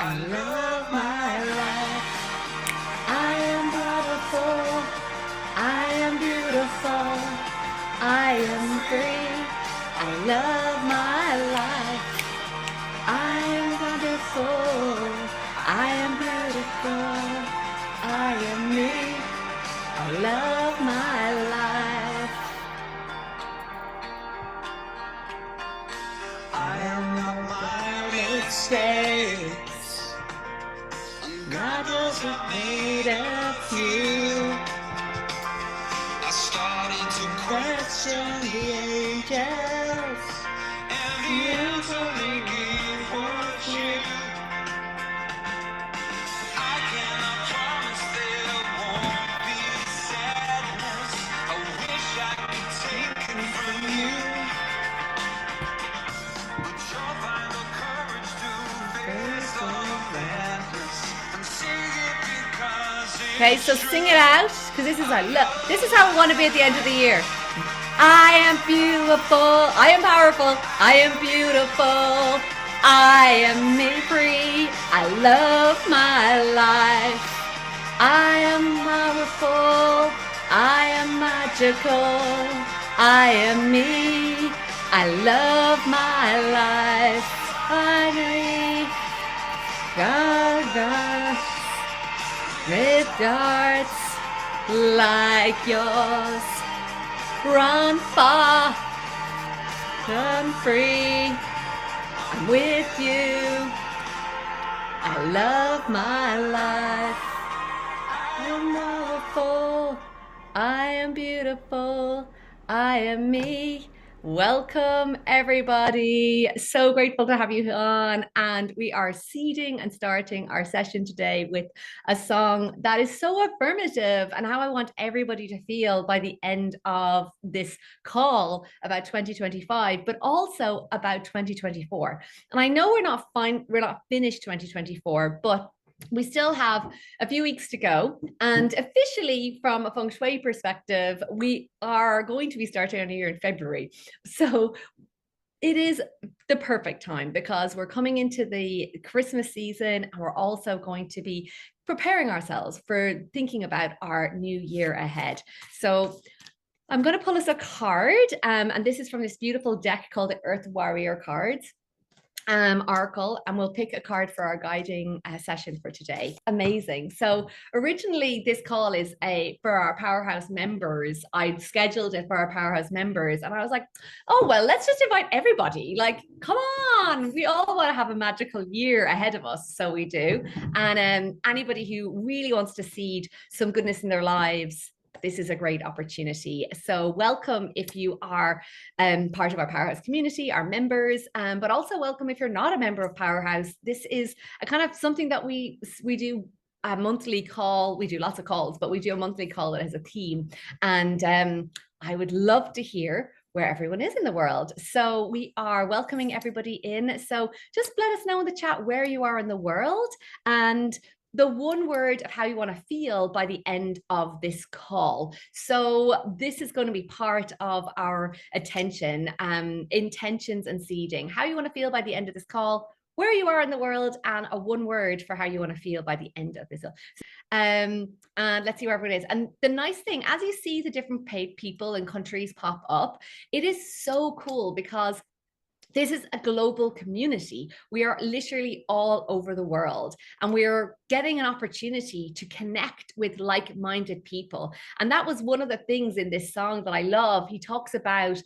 I love my life. I am beautiful. I am beautiful. I am free. I love my life. I am wonderful. I am beautiful. I am me. I love my life. I am not my mistakes. God doesn't made a few. I started to question the angels, and the answer they gave was you. I cannot promise there won't be sadness. I wish I could take it from you, but you'll find the courage to face the madness and sing it because it's Okay, so sing it out, because this is how I want to be at the end of the year. I am beautiful. I am powerful. I am beautiful. I am free. I love my life. I am powerful. I am magical. I am me. I love my life. Finally, God, with darts like yours. Run far, run free. I'm with you. I love my life. I'm wonderful. I am beautiful. I am me. Welcome, everybody. So grateful to have you on. And we are seeding and starting our session today with a song that is so affirmative and how I want everybody to feel by the end of this call about 2025, but also about 2024. And I know we're not finished 2024, but we still have a few weeks to go, and officially from a Feng Shui perspective, we are going to be starting a new year in February. So it is the perfect time because we're coming into the Christmas season, and we're also going to be preparing ourselves for thinking about our new year ahead. So I'm going to pull us a card, and this is from this beautiful deck called the Earth Warrior cards. Oracle, and we'll pick a card for our guiding session for today. Amazing. So originally this call is for our Powerhouse members. I'd scheduled it for our Powerhouse members, and I was like, oh, well, let's just invite everybody. Like, come on, we all want to have a magical year ahead of us. So we do. And anybody who really wants to seed some goodness in their lives, this is a great opportunity. So welcome if you are part of our Powerhouse community, our members, but also welcome if you're not a member of Powerhouse. This is a kind of something that we do a monthly call. We do lots of calls, but we do a monthly call that has a theme. And I would love to hear where everyone is in the world. So we are welcoming everybody in. So just let us know in the chat where you are in the world, and the one word of how you want to feel by the end of this call. So this is going to be part of our attention, intentions and seeding. How you want to feel by the end of this call, where you are in the world, and a one word for how you want to feel by the end of this. And let's see where everyone is. And the nice thing, as you see the different people and countries pop up, it is so cool because this is a global community. We are literally all over the world, and we're getting an opportunity to connect with like-minded people. And that was one of the things in this song that I love. He talks about,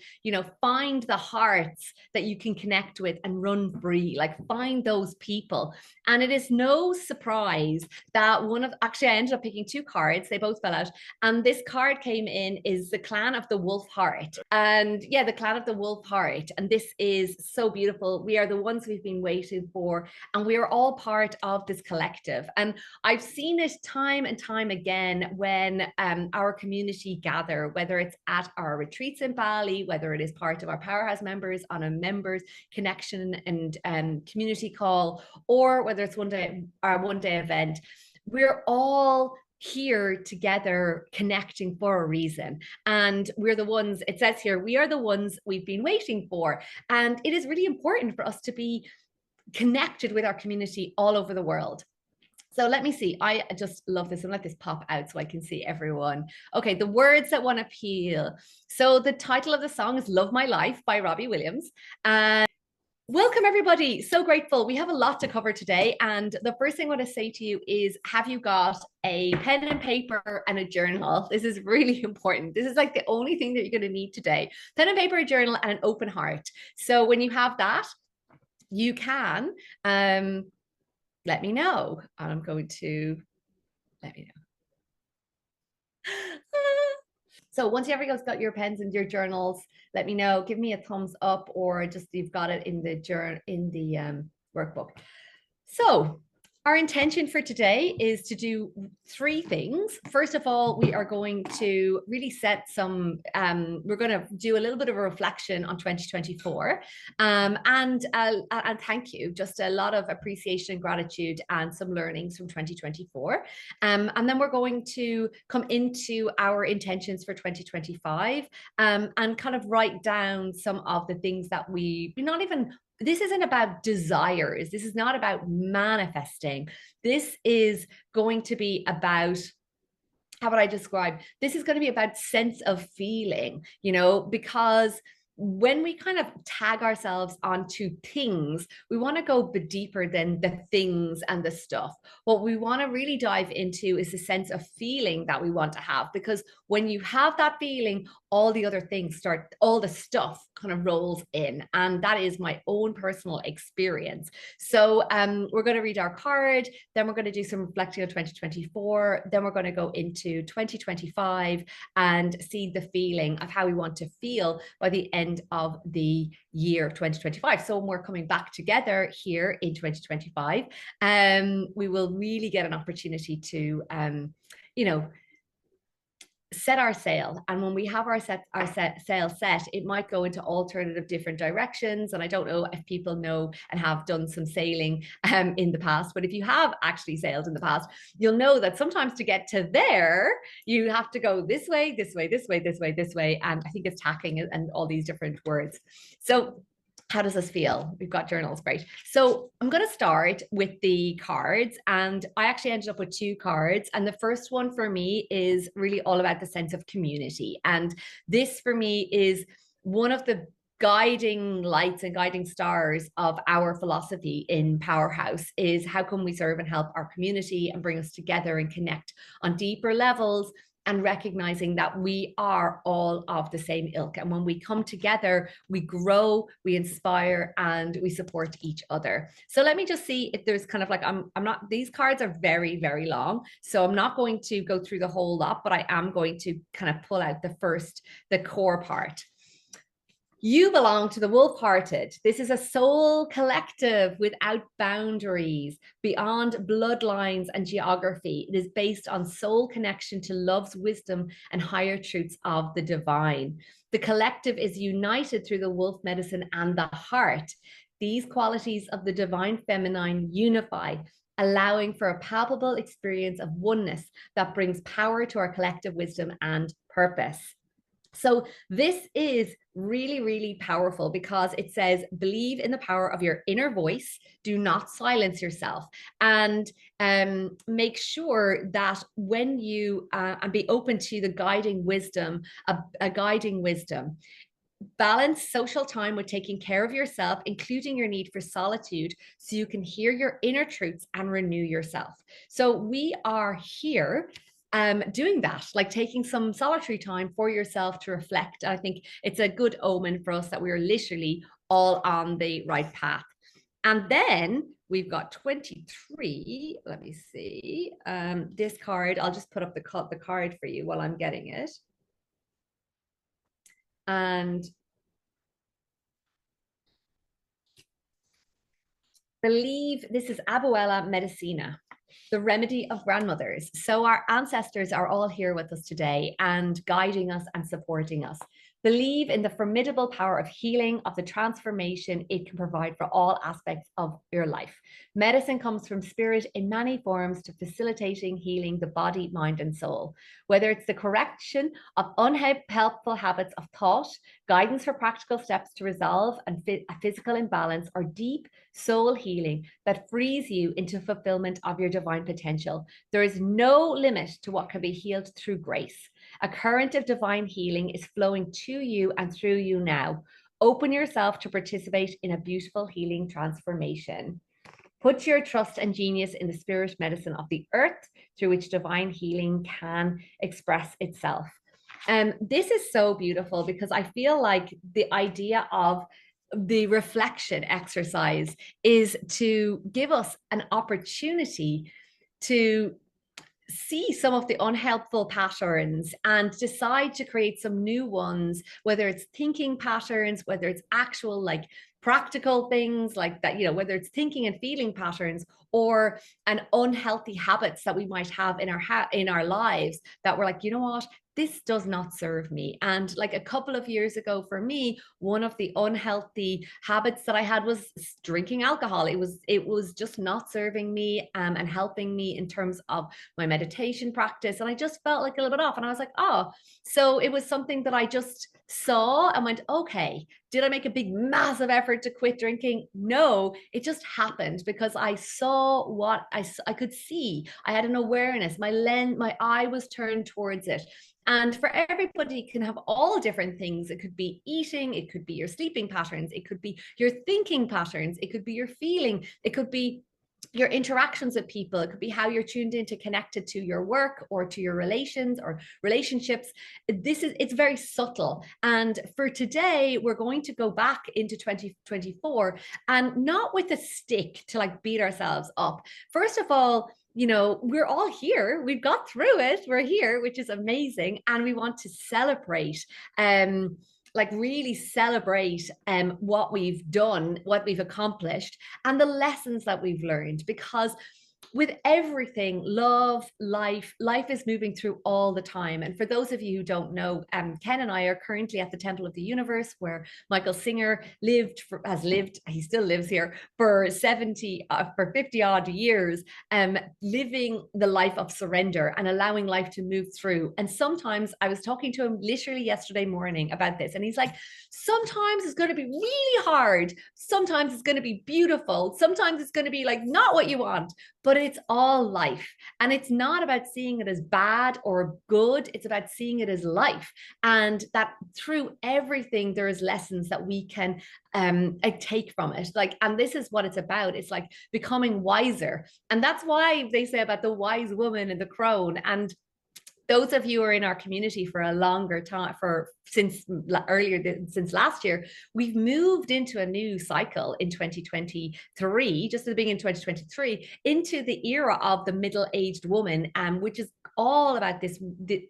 find the hearts that you can connect with and run free, like find those people. And it is no surprise that actually I ended up picking two cards. They both fell out. And this card came in is the Clan of the Wolf Heart. And yeah, the Clan of the Wolf Heart. And this is so beautiful. We are the ones we've been waiting for, and we are all part of this collective. And I've seen it time and time again when our community gather, whether it's at our retreats in Bali, whether it is part of our Powerhouse members on a members connection and community call, or whether it's our one-day event. We're all here together connecting for a reason, and we're the ones, it says here, we are the ones we've been waiting for. And it is really important for us to be connected with our community all over the world. So let me see. I just love this, and let this pop out so I can see everyone. Okay, the words that want to appeal. So the title of the song is Love My Life by Robbie Williams. And welcome, everybody. So grateful. We have a lot to cover today. And the first thing I want to say to you is, have you got a pen and paper and a journal? This is really important. This is like the only thing that you're going to need today. Pen and paper, a journal, and an open heart. So when you have that, you can let me know. I'm going to let me know. So once everyone's got your pens and your journals, let me know. Give me a thumbs up, or just you've got it in the workbook. So our intention for today is to do 3 things. First of all, we are going to really set some, we're going to do a little bit of a reflection on 2024. And thank you, just a lot of appreciation and gratitude and some learnings from 2024. And then we're going to come into our intentions for 2025 and kind of write down some of the things that we not even, this isn't about desires. This is not about manifesting. This is going to be about, how would I describe? This is going to be about sense of feeling, because when we kind of tag ourselves onto things, we want to go deeper than the things and the stuff. What we want to really dive into is the sense of feeling that we want to have, because when you have that feeling, all the other things start, all the stuff kind of rolls in. And that is my own personal experience. So we're going to read our card, then we're going to do some reflecting on 2024, then we're going to go into 2025 and see the feeling of how we want to feel by the end of the year 2025. So when we're coming back together here in 2025, we will really get an opportunity to, set our sail. And when we have our sail set, it might go into alternative different directions. And I don't know if people know and have done some sailing in the past, but if you have actually sailed in the past, you'll know that sometimes to get to there, you have to go this way, this way, this way, this way, this way. And I think it's tacking and all these different words. So how does this feel? We've got journals, great. So I'm going to start with the cards, and I actually ended up with 2 cards. And the first one for me is really all about the sense of community. And this for me is one of the guiding lights and guiding stars of our philosophy in Powerhouse, is how can we serve and help our community and bring us together and connect on deeper levels, and recognizing that we are all of the same ilk. And when we come together, we grow, we inspire, and we support each other. So let me just see if there's kind of like, I'm not, these cards are very, very long. So I'm not going to go through the whole lot, but I am going to kind of pull out the core part. You belong to the wolf-hearted. This is a soul collective without boundaries, beyond bloodlines and geography. It is based on soul connection to love's wisdom and higher truths of the divine. The collective is united through the wolf medicine and the heart. These qualities of the divine feminine unify, allowing for a palpable experience of oneness that brings power to our collective wisdom and purpose. So this is really, really powerful, because it says, believe in the power of your inner voice. Do not silence yourself, and make sure that when you and be open to the guiding wisdom, a guiding wisdom. Balance social time with taking care of yourself, including your need for solitude, so you can hear your inner truths and renew yourself. So we are here doing that, like taking some solitary time for yourself to reflect. I think it's a good omen for us that we are literally all on the right path. And then we've got 23. Let me see. This card, I'll just put up the card for you while I'm getting it. And believe this is Abuela Medicina, the remedy of grandmothers. So our ancestors are all here with us today and guiding us and supporting us. Believe in the formidable power of healing, of the transformation it can provide for all aspects of your life. Medicine comes from spirit in many forms to facilitating healing the body, mind, and soul. Whether it's the correction of unhelpful habits of thought, guidance for practical steps to resolve a physical imbalance, or deep soul healing that frees you into fulfillment of your divine potential, there is no limit to what can be healed through grace. A current of divine healing is flowing to you and through you now. Open yourself to participate in a beautiful healing transformation. Put your trust and genius in the spirit medicine of the earth through which divine healing can express itself. This is so beautiful because I feel like the idea of the reflection exercise is to give us an opportunity to see some of the unhelpful patterns and decide to create some new ones, whether it's thinking patterns, whether it's actual like practical things like that, whether it's thinking and feeling patterns or an unhealthy habits that we might have in our lives that we're like, you know what, this does not serve me. And like a couple of years ago for me, one of the unhealthy habits that I had was drinking alcohol. It was just not serving me and helping me in terms of my meditation practice. And I just felt like a little bit off. And I was like, oh, so it was something that I just saw and went, okay, did I make a big, massive effort to quit drinking? No, it just happened because I saw what I could see. I had an awareness. My eye was turned towards it. And for everybody, can have all different things. It could be eating, it could be your sleeping patterns, it could be your thinking patterns, it could be your feeling, it could be your interactions with people, it could be how you're tuned into connected to your work or to your relations or relationships. It's very subtle. And for today, we're going to go back into 2024 and not with a stick to like beat ourselves up. First of all, we're all here. We've got through it. We're here, which is amazing. And we want to celebrate, like really celebrate what we've done, what we've accomplished, and the lessons that we've learned. Because with everything, life is moving through all the time. And for those of you who don't know, Ken and I are currently at the Temple of the Universe, where Michael Singer he still lives here for 50 odd years, living the life of surrender and allowing life to move through. And sometimes I was talking to him literally yesterday morning about this, and he's like, sometimes it's going to be really hard, sometimes it's going to be beautiful, sometimes it's going to be like not what you want, but it's all life. And it's not about seeing it as bad or good. It's about seeing it as life. And that through everything, there is lessons that we can take from it. And this is what it's about. It's like becoming wiser. And that's why they say about the wise woman and the crone. And those of you who are in our community for a longer time, since last year, we've moved into a new cycle in 2023, just at the beginning of 2023, into the era of the middle-aged woman, which is all about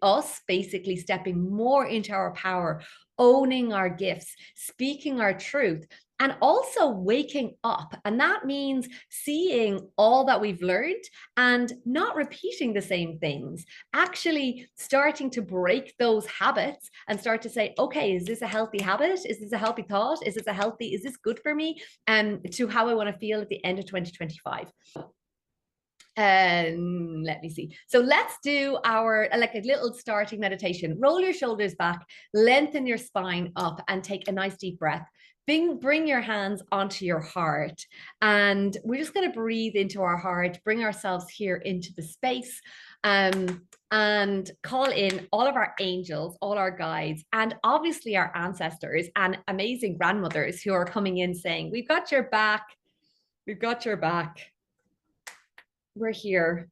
us basically stepping more into our power, owning our gifts, speaking our truth, and also waking up. And that means seeing all that we've learned and not repeating the same things, actually starting to break those habits and start to say, okay, is this a healthy habit? Is this a healthy thought? Is this good for me? And to how I want to feel at the end of 2025. And let me see. So let's do our like a little starting meditation. Roll your shoulders back, lengthen your spine up, and take a nice deep breath. Bring your hands onto your heart, and we're just going to breathe into our heart, bring ourselves here into the space, and call in all of our angels, all our guides, and obviously our ancestors and amazing grandmothers who are coming in saying, we've got your back. We've got your back. We're here.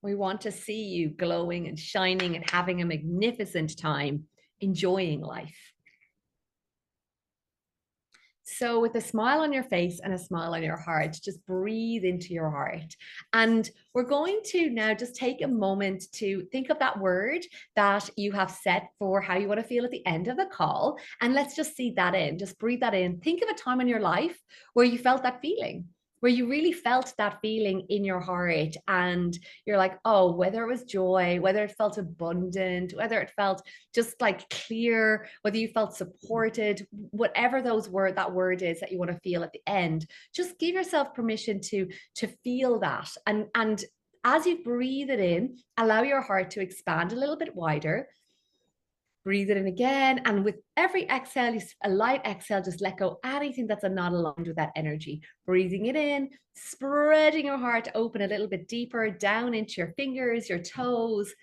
We want to see you glowing and shining and having a magnificent time, enjoying life. So with a smile on your face and a smile on your heart, just breathe into your heart. And we're going to now just take a moment to think of that word that you have set for how you want to feel at the end of the call. And let's just see that in, just breathe that in. Think of a time in your life where you felt that feeling. where you really felt that feeling in your heart, and you're like, oh, whether it was joy, whether it felt abundant, whether it felt just like clear, whether you felt supported, whatever that word is that you want to feel at the end, just give yourself permission to feel that. And as you breathe it in, allow your heart to expand a little bit wider. Breathe it in again. And with every exhale, a light exhale, just let go anything that's not aligned with that energy. Breathing it in, spreading your heart open a little bit deeper down into your fingers, your toes,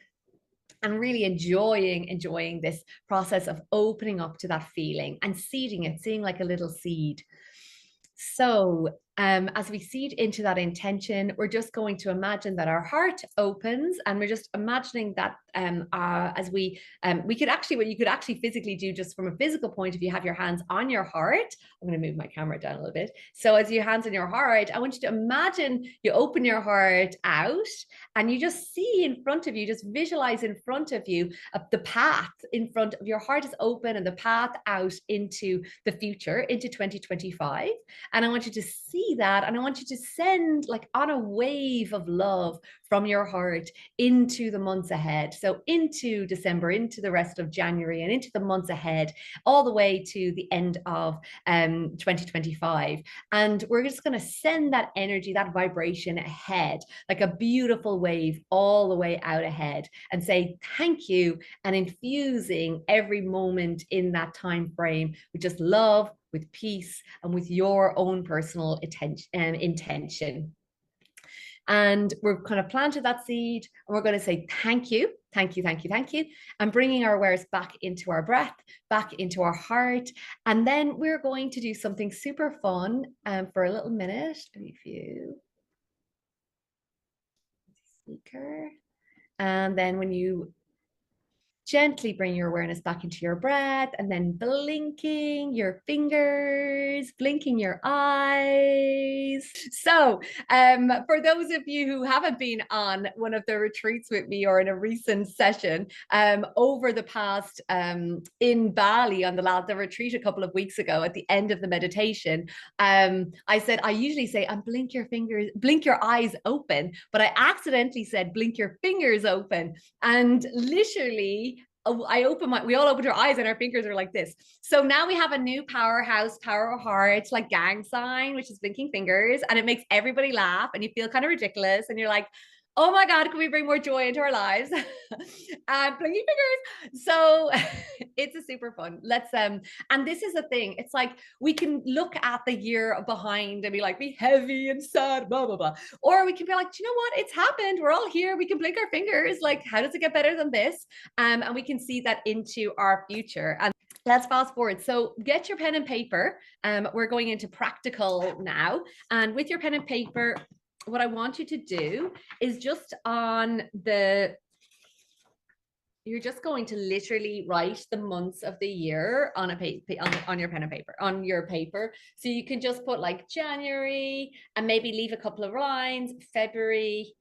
and really enjoying this process of opening up to that feeling and seeding it, seeing like a little seed. So as we seed into that intention, we're just going to imagine that our heart opens, and we're just imagining that as we could actually, what you could actually physically do just from a physical point of view, have your hands on your heart. I'm going to move my camera down a little bit. So as your hands on your heart, I want you to imagine you open your heart out, and you just see in front of you, just visualize in front of you the path in front of your heart is open, and the path out into the future, into 2025. And I want you to see that. And I want you to send like on a wave of love from your heart into the months ahead. So into December, into the rest of January, and into the months ahead, all the way to the end of 2025. And we're just going to send that energy, that vibration ahead, like a beautiful wave all the way out ahead, and say thank you, and infusing every moment in that time frame with just love, with peace, and with your own personal intention. And we're kind of planted that seed, and we're going to say thank you, thank you, thank you, thank you, and bringing our awareness back into our breath, back into our heart. And then we're going to do something super fun for a little minute. If you speaker, and then when you gently bring your awareness back into your breath, and then blinking your fingers, blinking your eyes. So for those of you who haven't been on one of the retreats with me or in a recent session, over the past in Bali on the retreat a couple of weeks ago, at the end of the meditation, I said, I usually say, blink your fingers, blink your eyes open, but I accidentally said, blink your fingers open. And literally, we all opened our eyes and our fingers are like this. So now we have a new powerhouse, power of heart, like gang sign, which is blinking fingers. And it makes everybody laugh, and you feel kind of ridiculous. And you're like, oh my God, can we bring more joy into our lives? Blinking fingers. So it's a super fun. And this is the thing. It's like, we can look at the year behind and be like, be heavy and sad, blah, blah, blah. Or we can be like, do you know what? It's happened. We're all here. We can blink our fingers. Like, how does it get better than this? And we can see that into our future. And let's fast forward. So get your pen and paper. We're going into practical now. And with your pen and paper, what I want you to do is just you're just going to literally write the months of the year on on your pen and paper, on your paper. So you can just put like January, and maybe leave a couple of lines, February,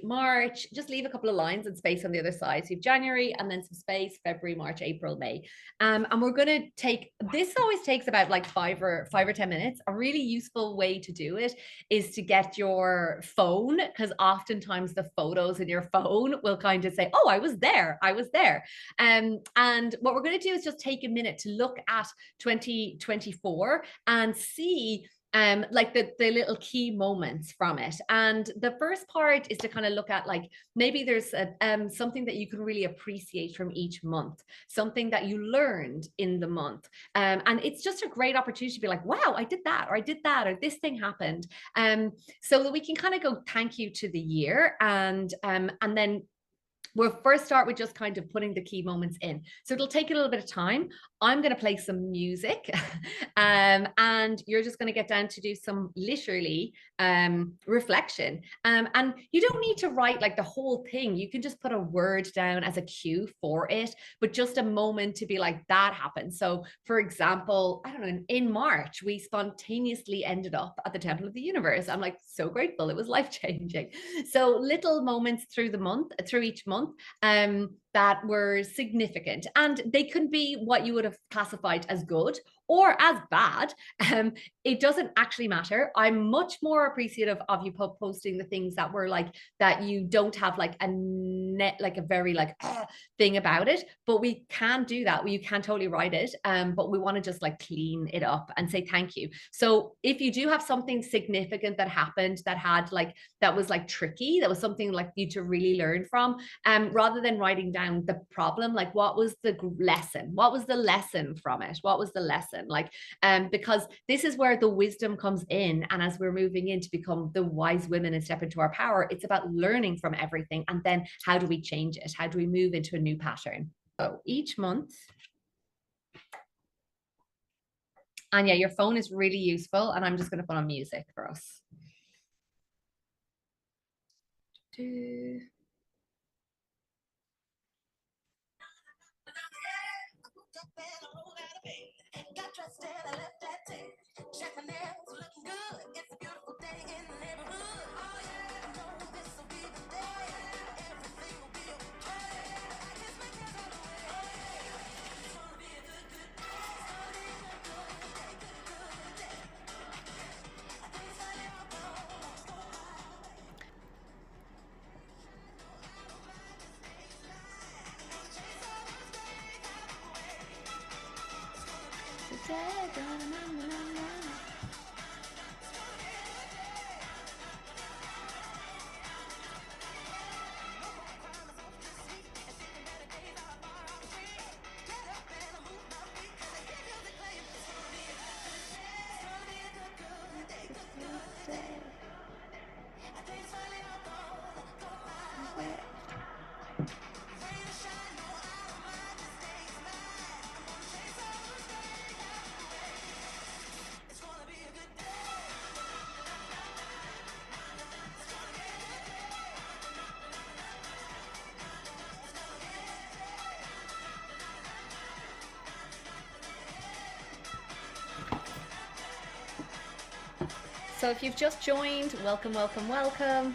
March, just leave a couple of lines and space on the other side. So you have January, and then some space, February, March, April, May. And we're going to this always takes about like 5 or 10 minutes. A really useful way to do it is to get your phone, because oftentimes the photos in your phone will kind of say, oh, I was there. And what we're going to do is just take a minute to look at 2024 and see like the little key moments from it. And the first part is to kind of look at, like, maybe there's something that you can really appreciate from each month, something that you learned in the month. And it's just a great opportunity to be like, wow, I did that, or this thing happened. So that we can kind of go thank you to the year. And then we'll first start with just kind of putting the key moments in. So it'll take a little bit of time. I'm going to play some music and you're just going to get down to do some literally reflection. And you don't need to write like the whole thing. You can just put a word down as a cue for it, but just a moment to be like, that happened. So for example, I don't know, in March, we spontaneously ended up at the Temple of the Universe. I'm like so grateful. It was life-changing. So little moments through each month, that were significant, and they could be what you would have classified as good, or as bad, it doesn't actually matter. I'm much more appreciative of you posting the things that were like that you don't have like a net, like a very like thing about it, but we can do that. You can totally write it, but we want to just like clean it up and say thank you. So if you do have something significant that happened that had like that was like tricky, that was something like you to really learn from, rather than writing down the problem, like what was the lesson? What was the lesson from it? What was the lesson? Like, because this is where the wisdom comes in. And as we're moving in to become the wise women and step into our power, it's about learning from everything. And then how do we change it? How do we move into a new pattern? So each month, and yeah, your phone is really useful. And I'm just going to put on music for us. Got dressed and I left that day. Check my nails, looking good. It's a beautiful day in the neighborhood. Oh yeah, I know this will be the day. Everything will be okay. I kiss my kids all the way. Oh yeah, it's gonna be a good, good day. It's gonna be a good, good day, good, good day. I think it's like I'm So if you've just joined, welcome, welcome, welcome.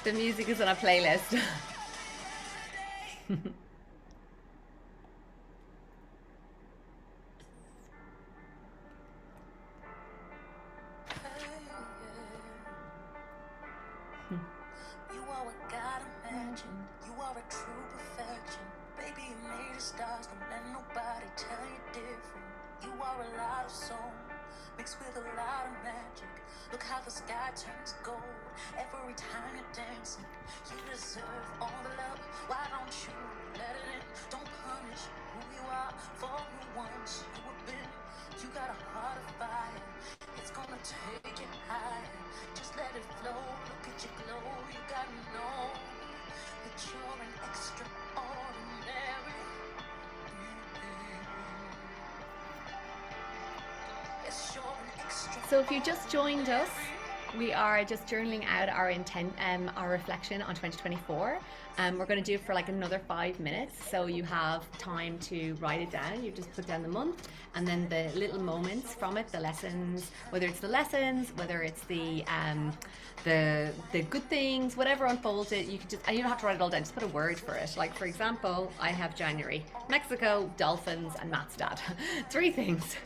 The music is on a playlist. You are what God imagined. You are a true perfection. Baby, you made the stars. Don't let nobody tell you different. You are a lot of soul mixed with a lot of magic. Look how the sky turns gold every time you're dancing. You deserve all the love. Why don't you let it in? Don't punish who you are for who once you have been. You got a heart of fire. It's gonna take you higher. Just let it flow. Look at your glow. You gotta know that you're an extraordinary. Yes, you're an extraordinary. So if you just joined us, we are just journaling out our intent, our reflection on 2024. We're going to do it for like another 5 minutes, so you have time to write it down. You just put down the month and then the little moments from it, the lessons, whether it's the lessons, whether it's the good things, whatever unfolds it. You can just, and you don't have to write it all down. Just put a word for it. Like for example, I have January, Mexico, dolphins, and Matt's dad. 3 things.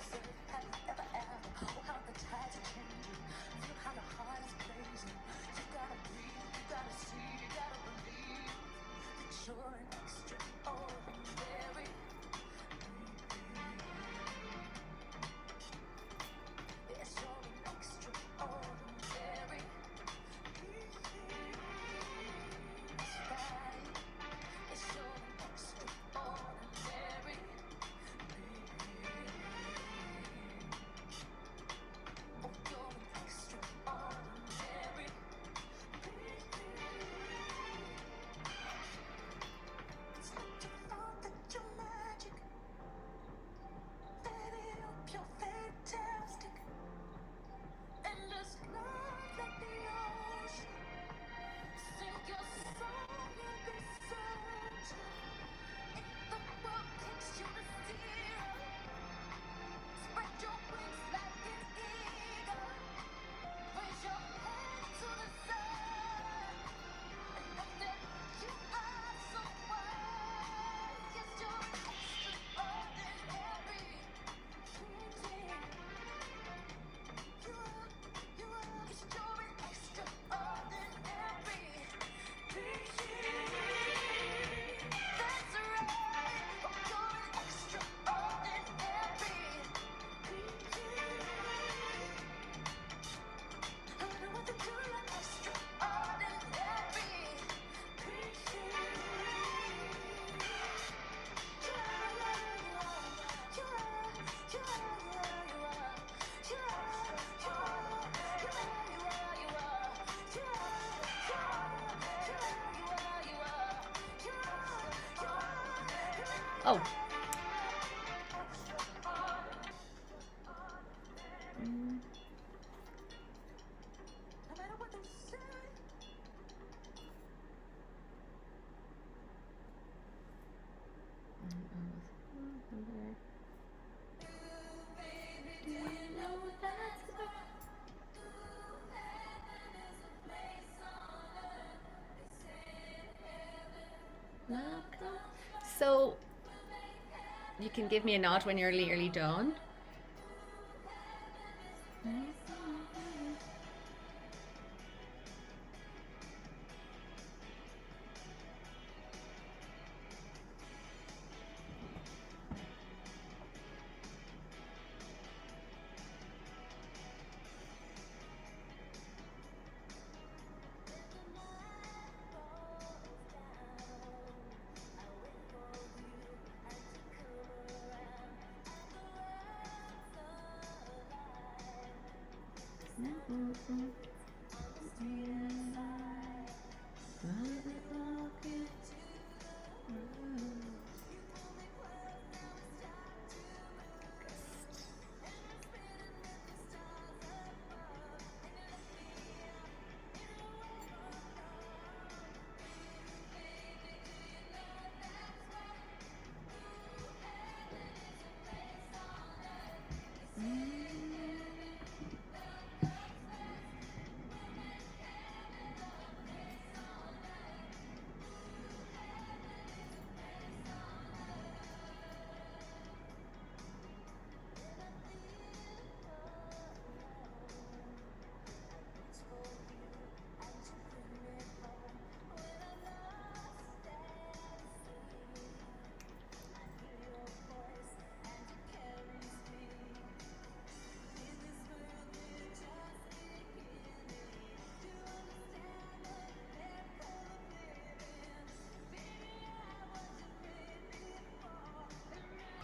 Oh. Mm. So you can give me a nod when you're nearly done.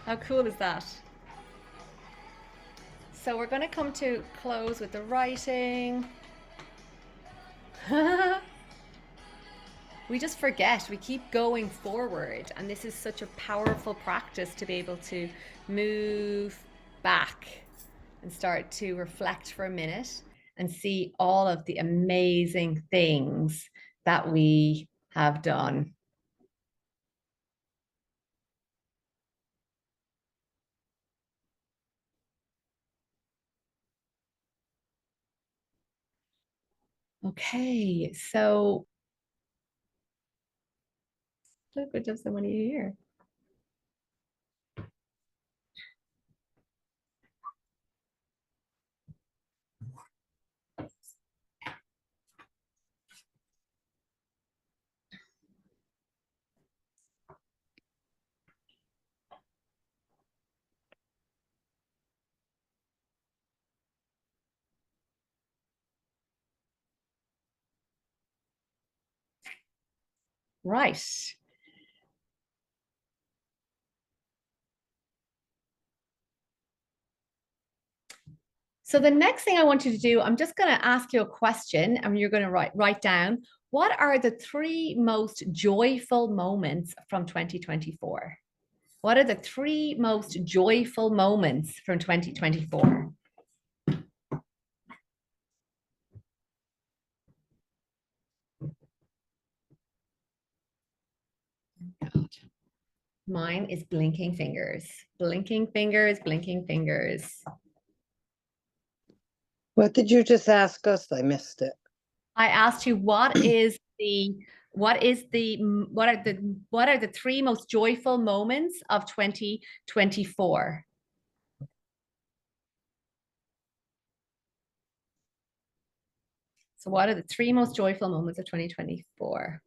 How cool is that? So we're going to come to close with the writing. We just forget, we keep going forward, and this is such a powerful practice to be able to move back and start to reflect for a minute and see all of the amazing things that we have done. Okay, so good job, someone here. Right. So the next thing I want you to do, I'm just going to ask you a question and you're going to write down what are the three most joyful moments from 2024? What are the three most joyful moments from 2024? God. Mine is blinking fingers, blinking fingers, blinking fingers. What did you just ask us? I missed it. I asked you what are the three most joyful moments of 2024? So what are the three most joyful moments of 2024?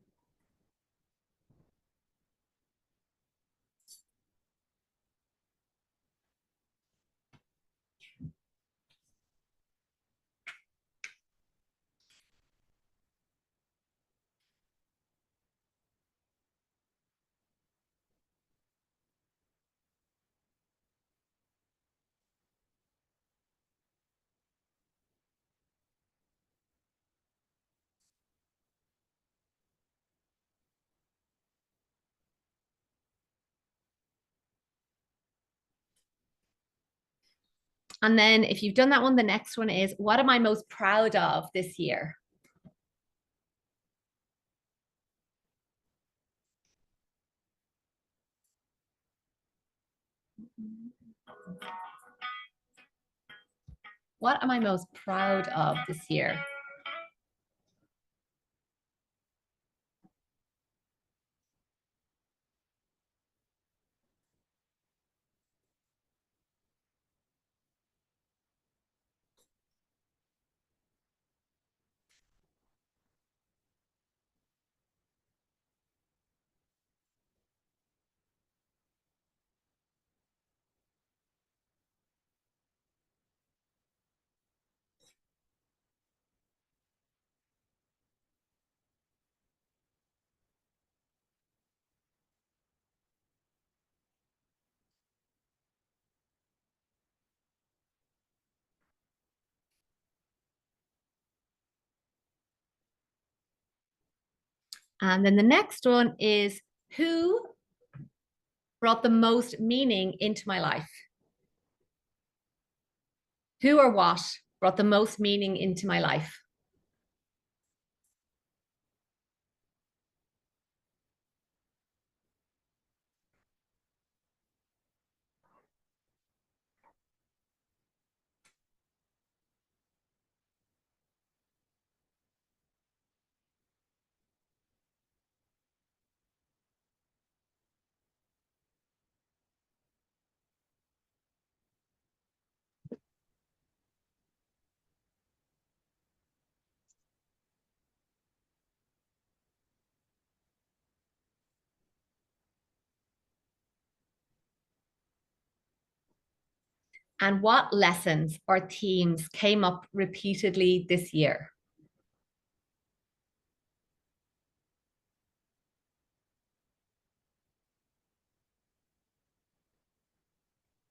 And then if you've done that one, the next one is, what am I most proud of this year? What am I most proud of this year? And then the next one is, who brought the most meaning into my life? Who or what brought the most meaning into my life? And what lessons or themes came up repeatedly this year?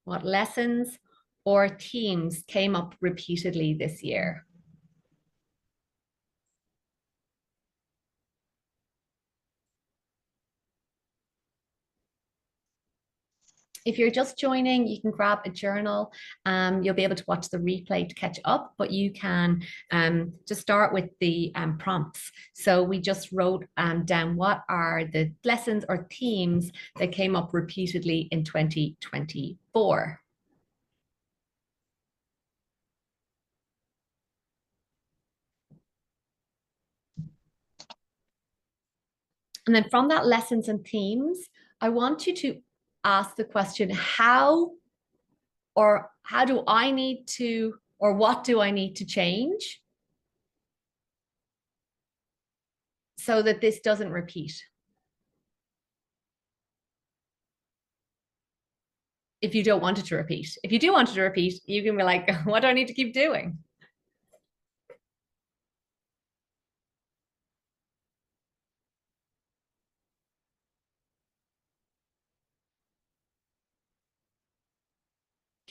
What lessons or themes came up repeatedly this year? If you're just joining, you can grab a journal. You'll be able to watch the replay to catch up, but you can just start with the prompts. So we just wrote down what are the lessons or themes that came up repeatedly in 2024. And then from that lessons and themes, I want you to ask the question, how do I need to, or what do I need to change so that this doesn't repeat? If you don't want it to repeat. If you do want it to repeat, you can be like, what do I need to keep doing?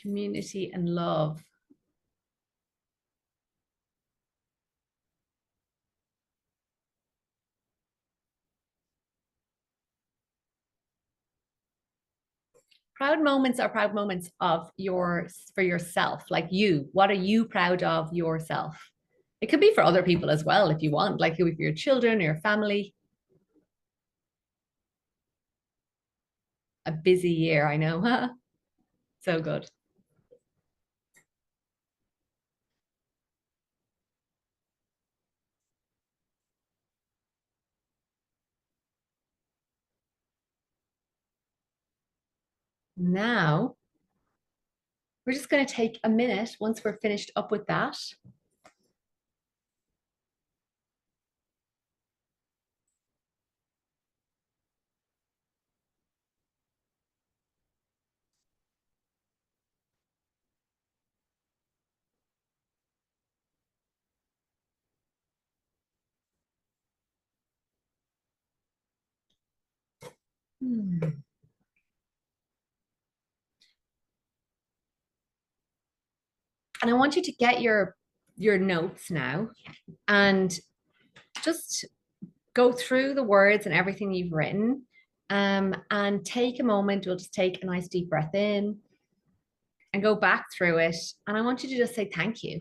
Community and love. Proud moments are proud moments of yours for yourself. Like you, what are you proud of yourself? It could be for other people as well if you want, like with your children, your family. A busy year, I know. So good. Now, we're just going to take a minute once we're finished up with that. Hmm. And I want you to get your notes now and just go through the words and everything you've written, and take a moment. We'll just take a nice deep breath in and go back through it. And I want you to just say thank you.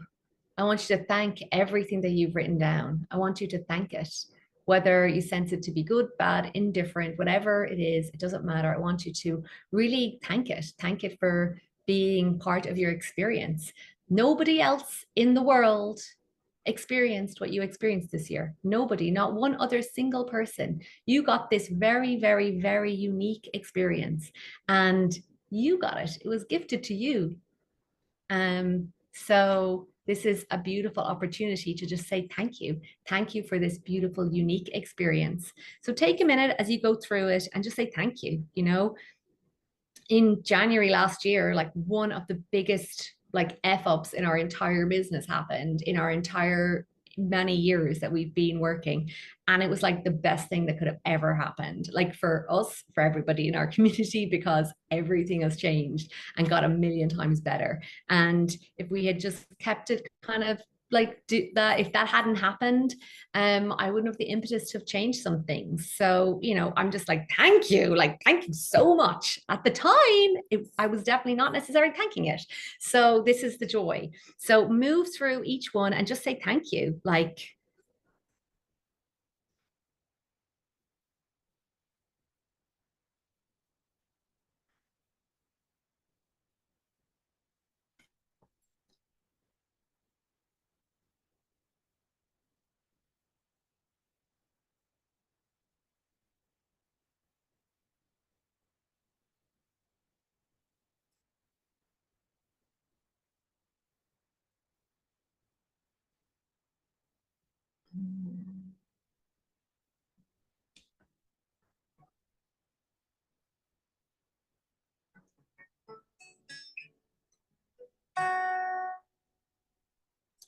I want you to thank everything that you've written down. I want you to thank it, whether you sense it to be good, bad, indifferent, whatever it is, it doesn't matter. I want you to really thank it for being part of your experience. Nobody else in the world experienced what you experienced this year. Nobody, not one other single person. You got this very, very, very unique experience, and you got it. It was gifted to you. So this is a beautiful opportunity to just say thank you. Thank you for this beautiful, unique experience. So take a minute as you go through it and just say thank you. You know, in January last year, like one of the biggest like F ups in our entire business happened in our entire many years that we've been working. And it was like the best thing that could have ever happened, like for us, for everybody in our community, because everything has changed and got a million times better. And if we had just kept it kind of like do that, if that hadn't happened, I wouldn't have the impetus to have changed some things. So, you know, I'm just like, thank you so much. At the time, I was definitely not necessarily thanking it. So this is the joy. So move through each one and just say thank you. Like,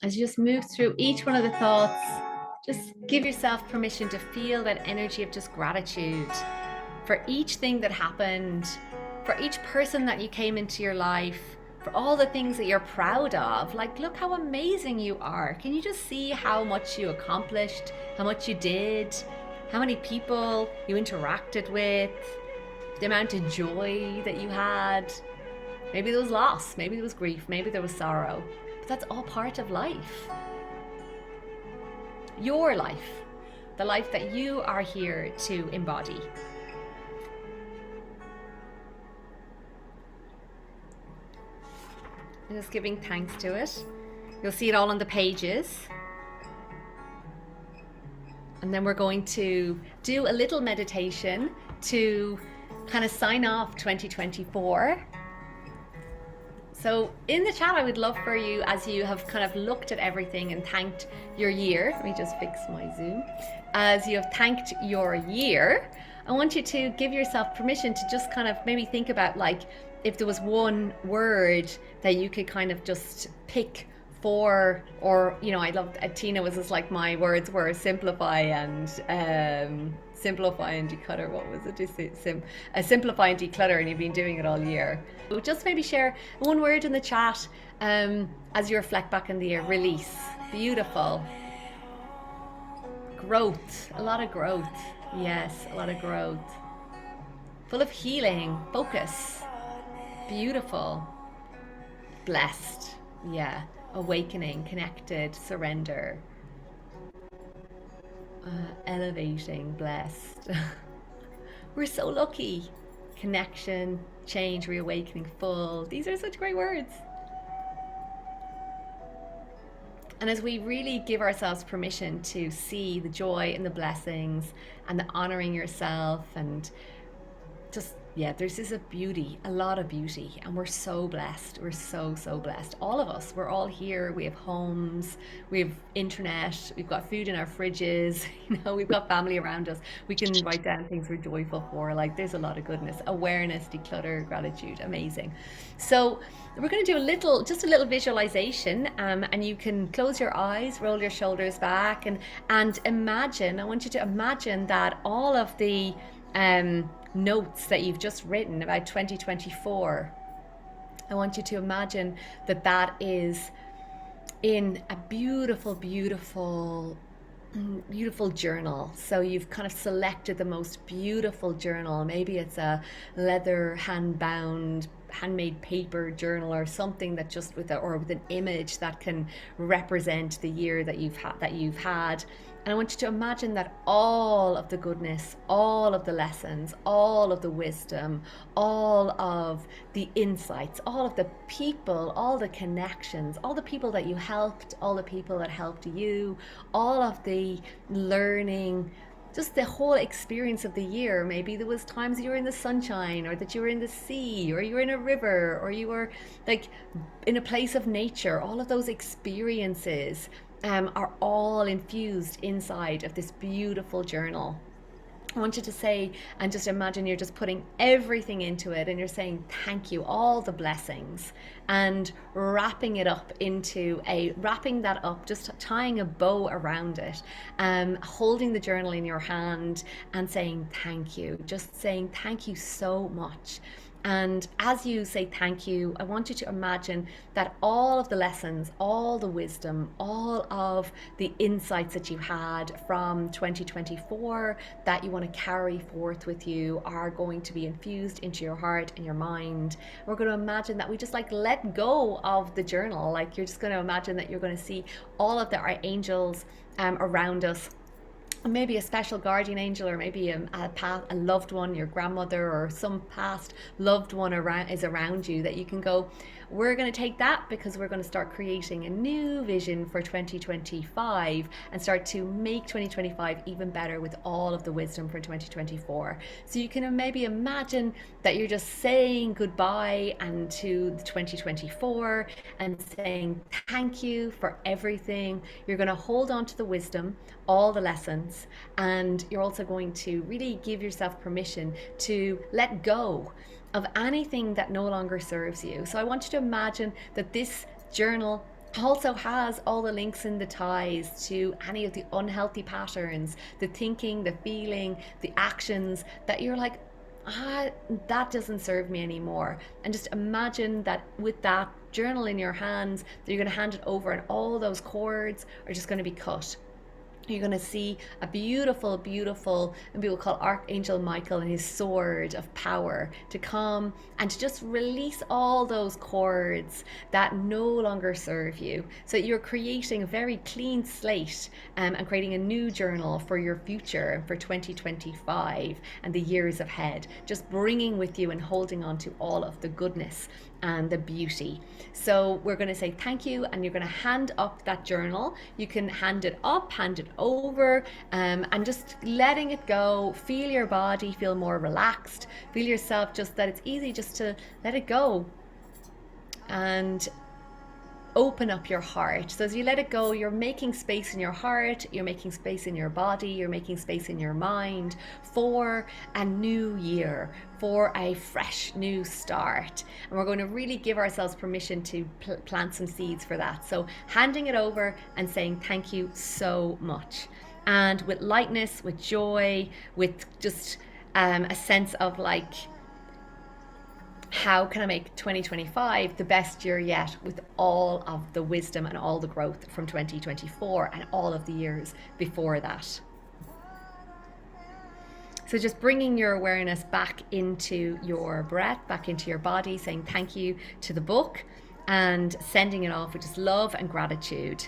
as you just move through each one of the thoughts, just give yourself permission to feel that energy of just gratitude for each thing that happened, for each person that you came into your life, for all the things that you're proud of. Like, look how amazing you are. Can you just see how much you accomplished, how much you did, how many people you interacted with, the amount of joy that you had? Maybe there was loss, maybe there was grief, maybe there was sorrow. But that's all part of life. Your life, the life that you are here to embody. And just giving thanks to it. You'll see it all on the pages. And then we're going to do a little meditation to kind of sign off 2024. So in the chat, I would love for you, as you have kind of looked at everything and thanked your year, let me just fix my Zoom. As you have thanked your year, I want you to give yourself permission to just kind of maybe think about, like, if there was one word that you could kind of just pick for, or, you know, I love, Tina was just like, my words were simplify and declutter. What was it? Simplify and declutter, and you've been doing it all year. So just maybe share one word in the chat as you reflect back in the year. Release. Beautiful. Growth. A lot of growth. Yes, a lot of growth. Full of healing. Focus. Beautiful. Blessed. Yeah. Awakening. Connected. Surrender. Elevating. Blessed. We're so lucky. Connection, change, reawakening, full. These are such great words. And as we really give ourselves permission to see the joy and the blessings and the honoring yourself, and just, yeah, there's just a lot of beauty, and we're so blessed. We're so, so blessed. All of us, we're all here. We have homes, we have internet, we've got food in our fridges, you know, we've got family around us. We can write down things we're joyful for. Like, there's a lot of goodness, awareness, declutter, gratitude, amazing. So we're going to do just a little visualization, and you can close your eyes, roll your shoulders back, and imagine, I want you to imagine that all of the notes that you've just written about 2024, I want you to imagine that is in a beautiful, beautiful, beautiful journal. So you've kind of selected the most beautiful journal. Maybe it's a leather hand bound handmade paper journal or something that just with an image that can represent the year that you've had. And I want you to imagine that all of the goodness, all of the lessons, all of the wisdom, all of the insights, all of the people, all the connections, all the people that you helped, all the people that helped you, all of the learning, just the whole experience of the year. Maybe there was times you were in the sunshine, or that you were in the sea, or you were in a river, or you were like in a place of nature. All of those experiences are all infused inside of this beautiful journal. I want you to say, and just imagine you're just putting everything into it, and you're saying thank you, all the blessings, and wrapping that up, just tying a bow around it, holding the journal in your hand and saying thank you, just saying thank you so much. And as you say thank you, I want you to imagine that all of the lessons, all the wisdom, all of the insights that you had from 2024 that you want to carry forth with you are going to be infused into your heart and your mind. We're going to imagine that we just like let go of the journal. Like you're just going to imagine that you're going to see all of our angels around us. Maybe a special guardian angel, or maybe a loved one, your grandmother, or some past loved one is around you, that you can go, we're going to take that, because we're going to start creating a new vision for 2025 and start to make 2025 even better with all of the wisdom for 2024. So you can maybe imagine that you're just saying goodbye and to the 2024 and saying thank you for everything. You're going to hold on to the wisdom, all the lessons, and you're also going to really give yourself permission to let go of anything that no longer serves you. So I want you to imagine that this journal also has all the links and the ties to any of the unhealthy patterns, the thinking, the feeling, the actions that you're like, that doesn't serve me anymore. And just imagine that with that journal in your hands, that you're going to hand it over, and all those cords are just going to be cut. You're going to see a beautiful, beautiful, and people call Archangel Michael and his sword of power to come and to just release all those cords that no longer serve you. So you're creating a very clean slate and creating a new journal for your future, for 2025 and the years ahead, just bringing with you and holding on to all of the goodness and the beauty. So we're going to say thank you, and you're going to hand up that journal. You can hand it up, hand it over, and just letting it go. Feel your body feel more relaxed. Feel yourself just that it's easy just to let it go and open up your heart. So as you let it go, you're making space in your heart, you're making space in your body, you're making space in your mind for a new year, for a fresh new start. And we're going to really give ourselves permission to plant some seeds for that. So handing it over and saying thank you so much. And with lightness, with joy, with just a sense of like, how can I make 2025 the best year yet, with all of the wisdom and all the growth from 2024 and all of the years before that. So just bringing your awareness back into your breath, back into your body, saying thank you to the book and sending it off with just love and gratitude.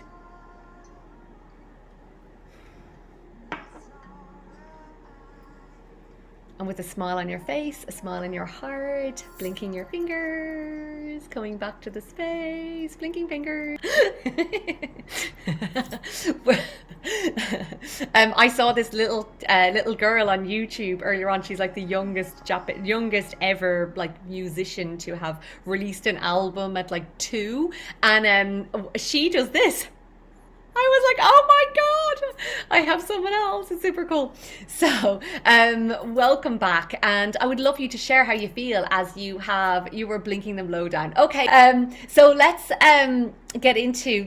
And with a smile on your face, a smile in your heart, blinking your fingers, coming back to the space, blinking fingers. I saw this little girl on YouTube earlier on. She's like the youngest ever like musician to have released an album at like 2, and she does this. I was like, oh my God, I have someone else. It's super cool. So welcome back. And I would love you to share how you feel as you were blinking them low down. Okay, so let's get into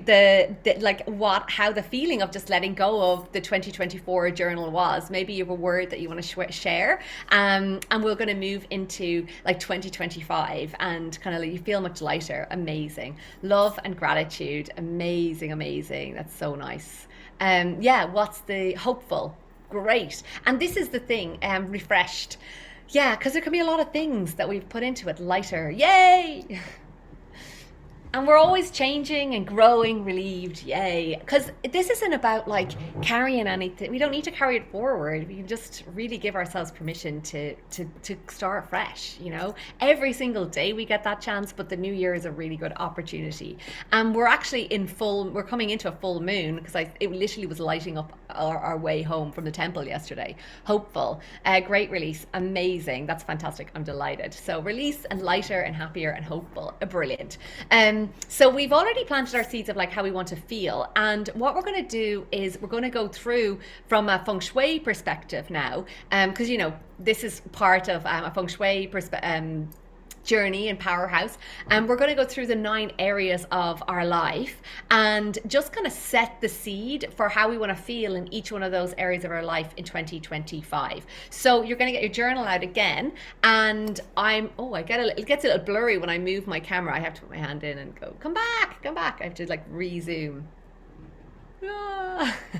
how the feeling of just letting go of the 2024 journal was. Maybe you have a word that you want to share, and we're going to move into like 2025 and kind of like you feel much lighter. Amazing. Love and gratitude. Amazing. That's so nice. What's the hopeful? Great. And this is the thing, refreshed. Yeah, because there can be a lot of things that we've put into it. Lighter, yay! And we're always changing and growing, relieved, yay. Because this isn't about like carrying anything. We don't need to carry it forward. We can just really give ourselves permission to start fresh, you know? Every single day we get that chance, but the new year is a really good opportunity. And we're actually we're coming into a full moon because it literally was lighting up our way home from the temple yesterday. Hopeful. Great release. Amazing. That's fantastic. I'm delighted. So release and lighter and happier and hopeful. Brilliant. So we've already planted our seeds of like how we want to feel, and what we're going to do is we're going to go through from a Feng Shui perspective now, because you know this is part of a Feng Shui journey and powerhouse, and we're going to go through the 9 areas of our life and just kind of set the seed for how we want to feel in each one of those areas of our life in 2025. So you're going to get your journal out again, and it gets a little blurry when I move my camera. I have to put my hand in and go, come back. I have to like rezoom.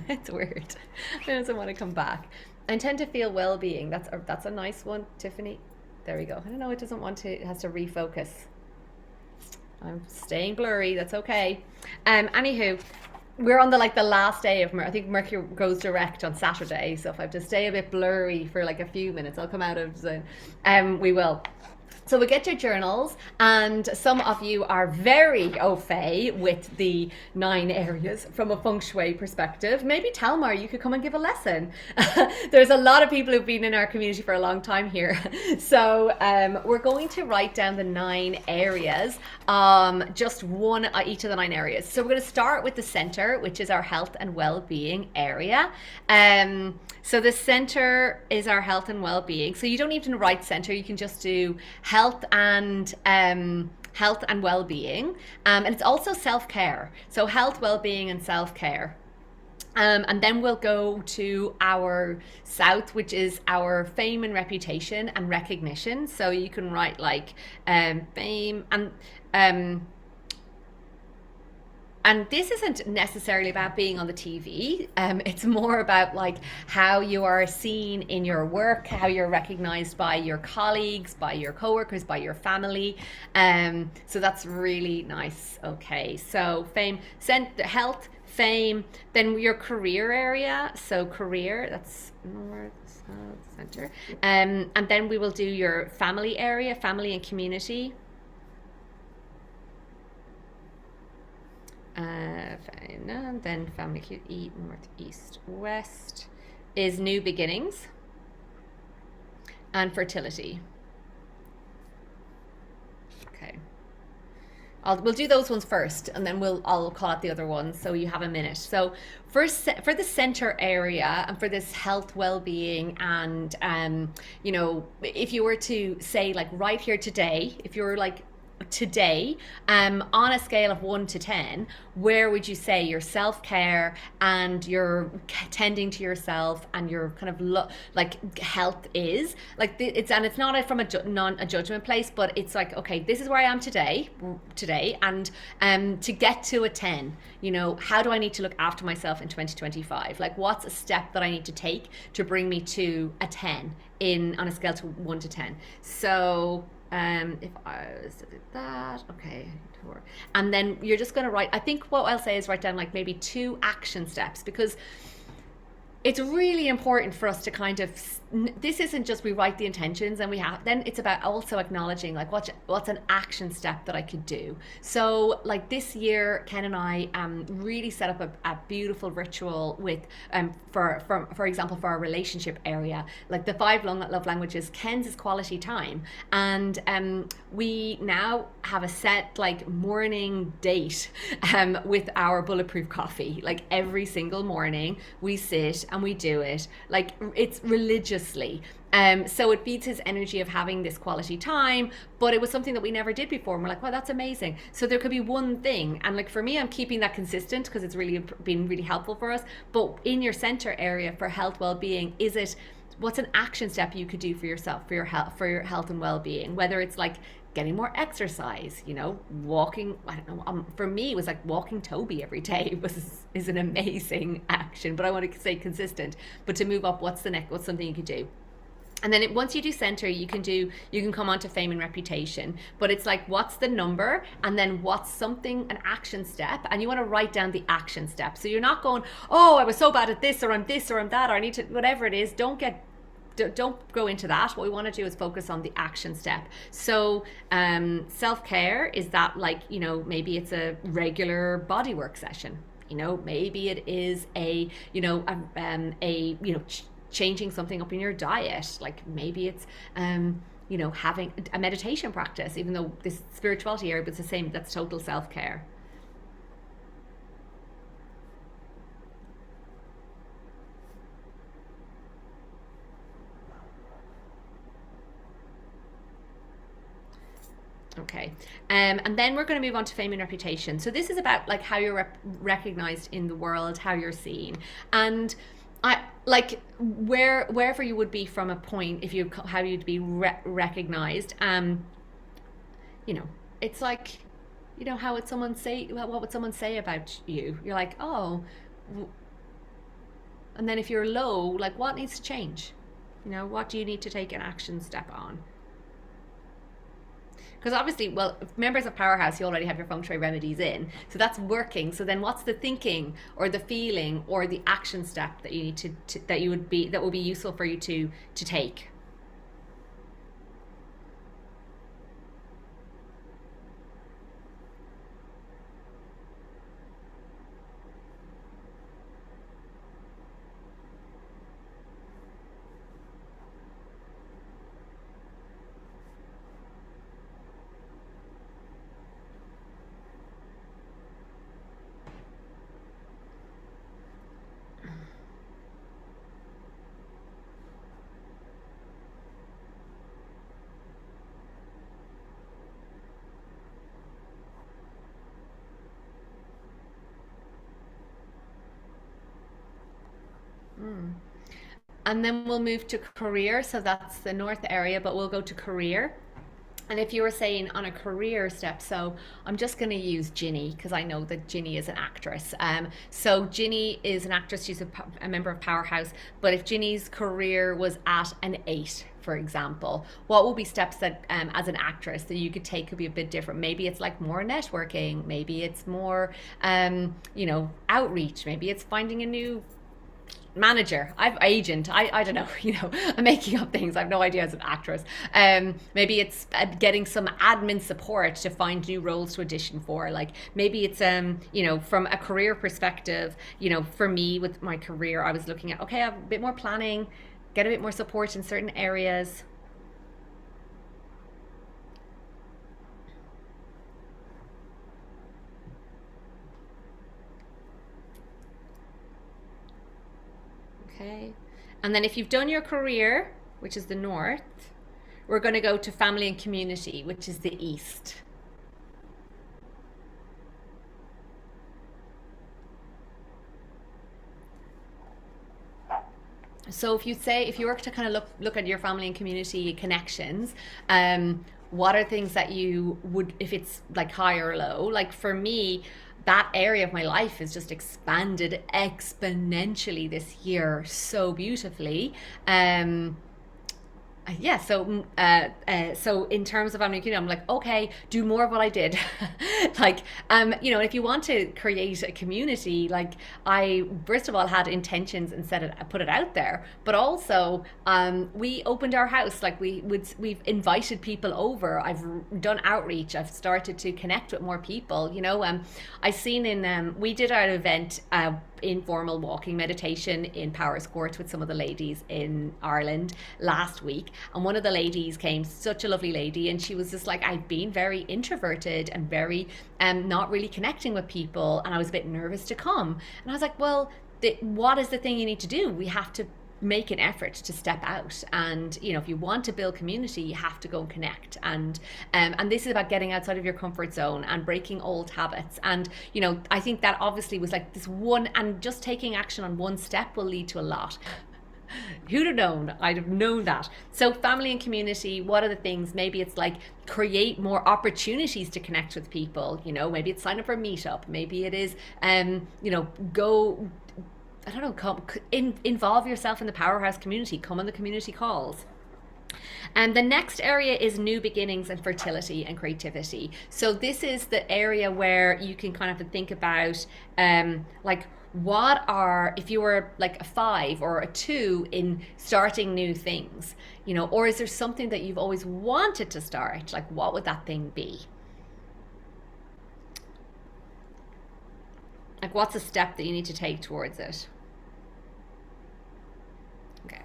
It's weird. I don't want to come back. I tend to feel well-being. That's a nice one, Tiffany. There we go. I don't know, it doesn't want to, it has to refocus. I'm staying blurry, that's okay. Anywho, we're on the last day of I think Mercury goes direct on Saturday, so if I have to stay a bit blurry for like a few minutes, I'll come out of Zoom. We will. So we get your journals, and some of you are very au fait with the 9 areas from a Feng Shui perspective. Maybe Talmar, you could come and give a lesson. There's a lot of people who've been in our community for a long time here. So we're going to write down the 9 areas, just one each of the 9 areas. So we're going to start with the center, which is our health and well-being area. So the center is our health and well-being. So you don't need to write center, you can just do health and well-being, and it's also self-care. So health, well-being, and self-care. And then we'll go to our south, which is our fame and reputation and recognition. So you can write like fame and this isn't necessarily about being on the TV. It's more about like how you are seen in your work, how you're recognized by your colleagues, by your coworkers, by your family. So that's really nice. Okay, so fame, health, fame, then your career area. So career, that's north, south, center. And then we will do your family area, family and community. Fine. And then family QE, north, east, west is new beginnings and fertility. Okay. We'll do those ones first, and then I'll call out the other ones so you have a minute. So for the center area and for this health, well-being, and you know, if you were to say like right here today, if you're like today, on a scale of 1 to 10, where would you say your self-care and your tending to yourself and your kind of like health is? Like it's not from a judgment place, but it's like, okay, this is where I am today, and to get to a 10, you know, how do I need to look after myself in 2025? Like, what's a step that I need to take to bring me to a 10 on a scale to 1 to 10? So if I was to do that, okay, and then you're just going to write, I think what I'll say is write down like maybe 2 action steps, because it's really important for us to kind of, this isn't just we write the intentions and then it's about also acknowledging like what's an action step that I could do. So like this year, Ken and I really set up a beautiful ritual with, for example, for our relationship area, like the 5 love languages. Ken's is quality time, and we now have a set like morning date with our bulletproof coffee. Like every single morning we sit and we do it, like it's religiously. So it feeds his energy of having this quality time, but it was something that we never did before, and we're like, wow, that's amazing. So there could be one thing, and like for me, I'm keeping that consistent because it's really been really helpful for us. But in your center area for health, well-being, what's an action step you could do for yourself, for your health and well-being? Whether it's like getting more exercise, you know, walking, I don't know, for me it was like walking Toby every day is an amazing action, but I want to stay consistent. But to move up, what's something you could do? And then once you do center, you can come on to fame and reputation. But it's like, what's the number? And then what's something, an action step? And you want to write down the action step. So you're not going, oh, I was so bad at this, or I'm this, or I'm that, or I need to, whatever it is. Don't go into that. What we want to do is focus on the action step. So self-care is that, like, maybe it's a regular body work session. Maybe it is changing something up in your diet. Like maybe it's having a meditation practice, even though this spirituality area, but it's the same. That's total self-care. Okay. And then we're going to move on to fame and reputation. So this is about like how you're recognized in the world, how you're seen. And I like wherever you would be from a point, if you how you'd be recognized. You know, it's like, how would someone say, what would someone say about you? You're like, oh, and then if you're low, like what needs to change? What do you need to take an action step on? Because obviously, well, members of Powerhouse, you already have your feng shui remedies in, so that's working. So then, what's the thinking or the feeling or the action step that you need that will be useful for you to take? And then we'll move to career. So that's the north area, but we'll go to career. And if you were saying on a career step, so I'm just going to use Ginny because I know that Ginny is an actress. So Ginny is an actress. She's a member of Powerhouse. But if Ginny's career was at an 8, for example, what will be steps that, as an actress, that you could take could be a bit different? Maybe it's like more networking. Maybe it's more, outreach. Maybe it's finding a new manager. I've agent. I don't know. I'm making up things. I have no idea as an actress. Maybe it's getting some admin support to find new roles to audition for. Like maybe it's from a career perspective. For me with my career, I was looking at, okay, I have a bit more planning, get a bit more support in certain areas. Okay. And then if you've done your career, which is the north, we're going to go to family and community, which is the east. So if you were to kind of look at your family and community connections, what are things that you would, if it's like high or low? Like for me, that area of my life has just expanded exponentially this year so beautifully. Yeah, so in terms of family, I'm like, okay, do more of what I did. Like, if you want to create a community, like I first of all had intentions and put it out there, but also we opened our house. Like we've invited people over. I've done outreach. I've started to connect with more people. I seen we did our event, informal walking meditation in Powers Court with some of the ladies in Ireland last week, and one of the ladies came, such a lovely lady, and she was just like, I've been very introverted and very not really connecting with people, and I was a bit nervous to come. And I was like, well, what is the thing you need to do? We have to make an effort to step out, and if you want to build community, you have to go and connect, and this is about getting outside of your comfort zone and breaking old habits. And I think that obviously was like this one, and just taking action on one step will lead to a lot. Who'd have known? I'd have known that. So family and community, what are the things? Maybe it's like create more opportunities to connect with people. Maybe it's sign up for a meetup. Maybe it is go, I don't know, involve yourself in the Powerhouse community. Come on the community calls. And the next area is new beginnings and fertility and creativity. So this is the area where you can kind of think about like what are, if you were like a 5 or a 2 in starting new things, you know, or is there something that you've always wanted to start? Like what would that thing be? Like what's a step that you need to take towards it? Okay.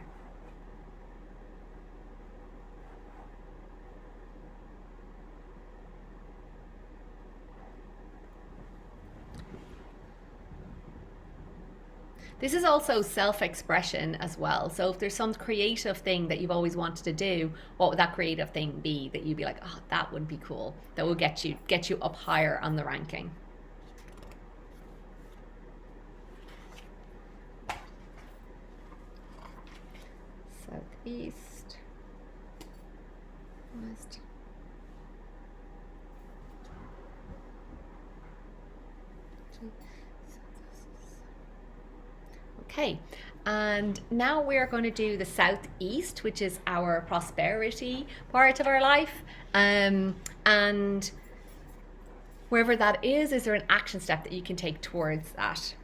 This is also self-expression as well. So if there's some creative thing that you've always wanted to do, what would that creative thing be that you'd be like, oh, that would be cool. That will get you up higher on the ranking. Southeast, west. Okay, and now we're going to do the southeast, which is our prosperity part of our life. And wherever that is there an action step that you can take towards that,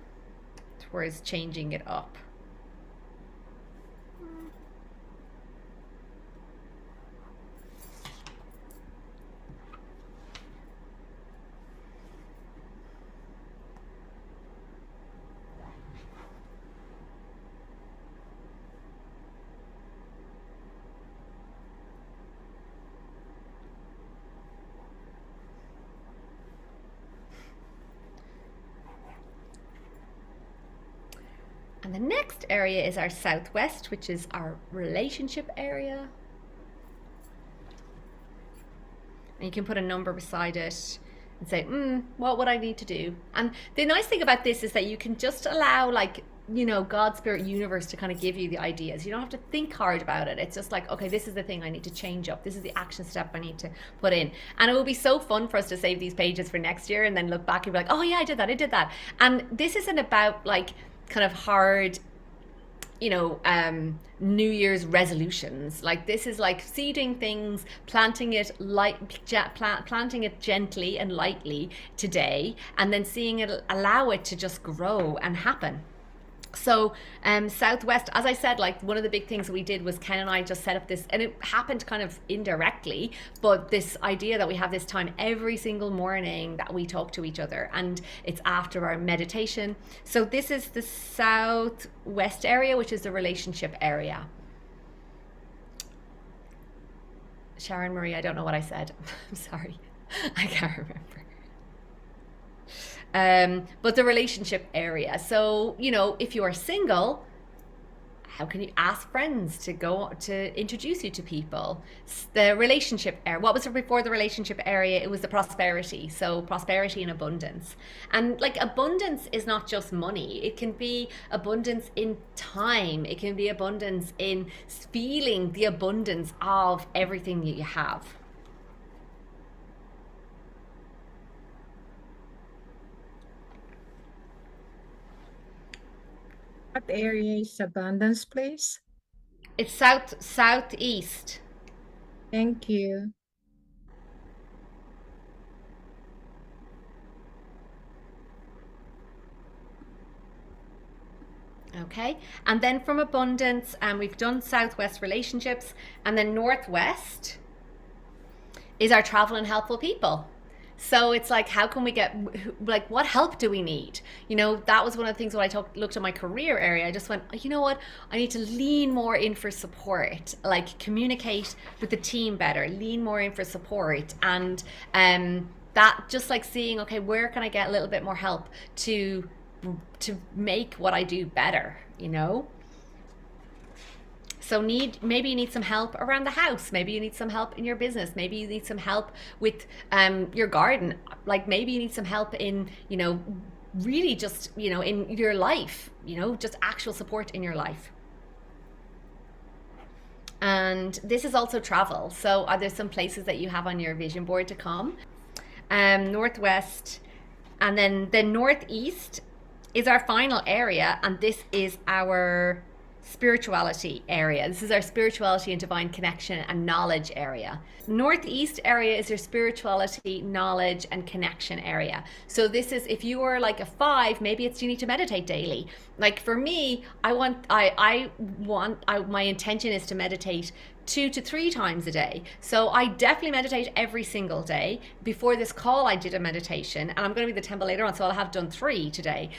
towards changing it up? And the next area is our southwest, which is our relationship area. And you can put a number beside it and say, what would I need to do? And the nice thing about this is that you can just allow, like, you know, God, spirit, universe to kind of give you the ideas. You don't have to think hard about it. It's just like, okay, this is the thing I need to change up. This is the action step I need to put in. And it will be so fun for us to save these pages for next year and then look back and be like, oh yeah, I did that. And this isn't about like kind of hard, you know, New Year's resolutions. Like this is like seeding things, planting it planting it gently and lightly today, and then seeing it, allow it to just grow and happen. So southwest, as I said, like one of the big things that we did was Ken and I just set up this, and it happened kind of indirectly, but this idea that we have this time every single morning that we talk to each other, and it's after our meditation. So this is the southwest area, which is the relationship area. Sharon Marie, I don't know what I said. I'm sorry. I can't remember. But the relationship area. So, you know, if you are single, how can you ask friends to go to introduce you to people? The relationship area. What was it before the relationship area? It was the prosperity. So prosperity and abundance. And like abundance is not just money. It can be abundance in time. It can be abundance in feeling the abundance of everything that you have. What area is abundance, please? It's southeast. Thank you. Okay, and then from abundance, we've done southwest relationships, and then northwest is our travel and helpful people. So it's like, how can we get, like, what help do we need? You know, that was one of the things when I looked at my career area. I just went, you know what? I need to lean more in for support, like communicate with the team better, lean more in for support. And that just like seeing, okay, where can I get a little bit more help to make what I do better, you know? So maybe you need some help around the house. Maybe you need some help in your business. Maybe you need some help with your garden. Like maybe you need some help in, you know, really just, you know, in your life, you know, just actual support in your life. And this is also travel. So are there some places that you have on your vision board to come? Northwest, and then the northeast is our final area, and this is our spirituality area. This is our spirituality and divine connection and knowledge area. Northeast area is your spirituality, knowledge, and connection area. So this is, if you are like a 5, maybe it's you need to meditate daily. Like for me, my intention is to meditate 2 to 3 times a day. So I definitely meditate every single day. Before this call, I did a meditation, and I'm going to be the temple later on, so I'll have done 3 today.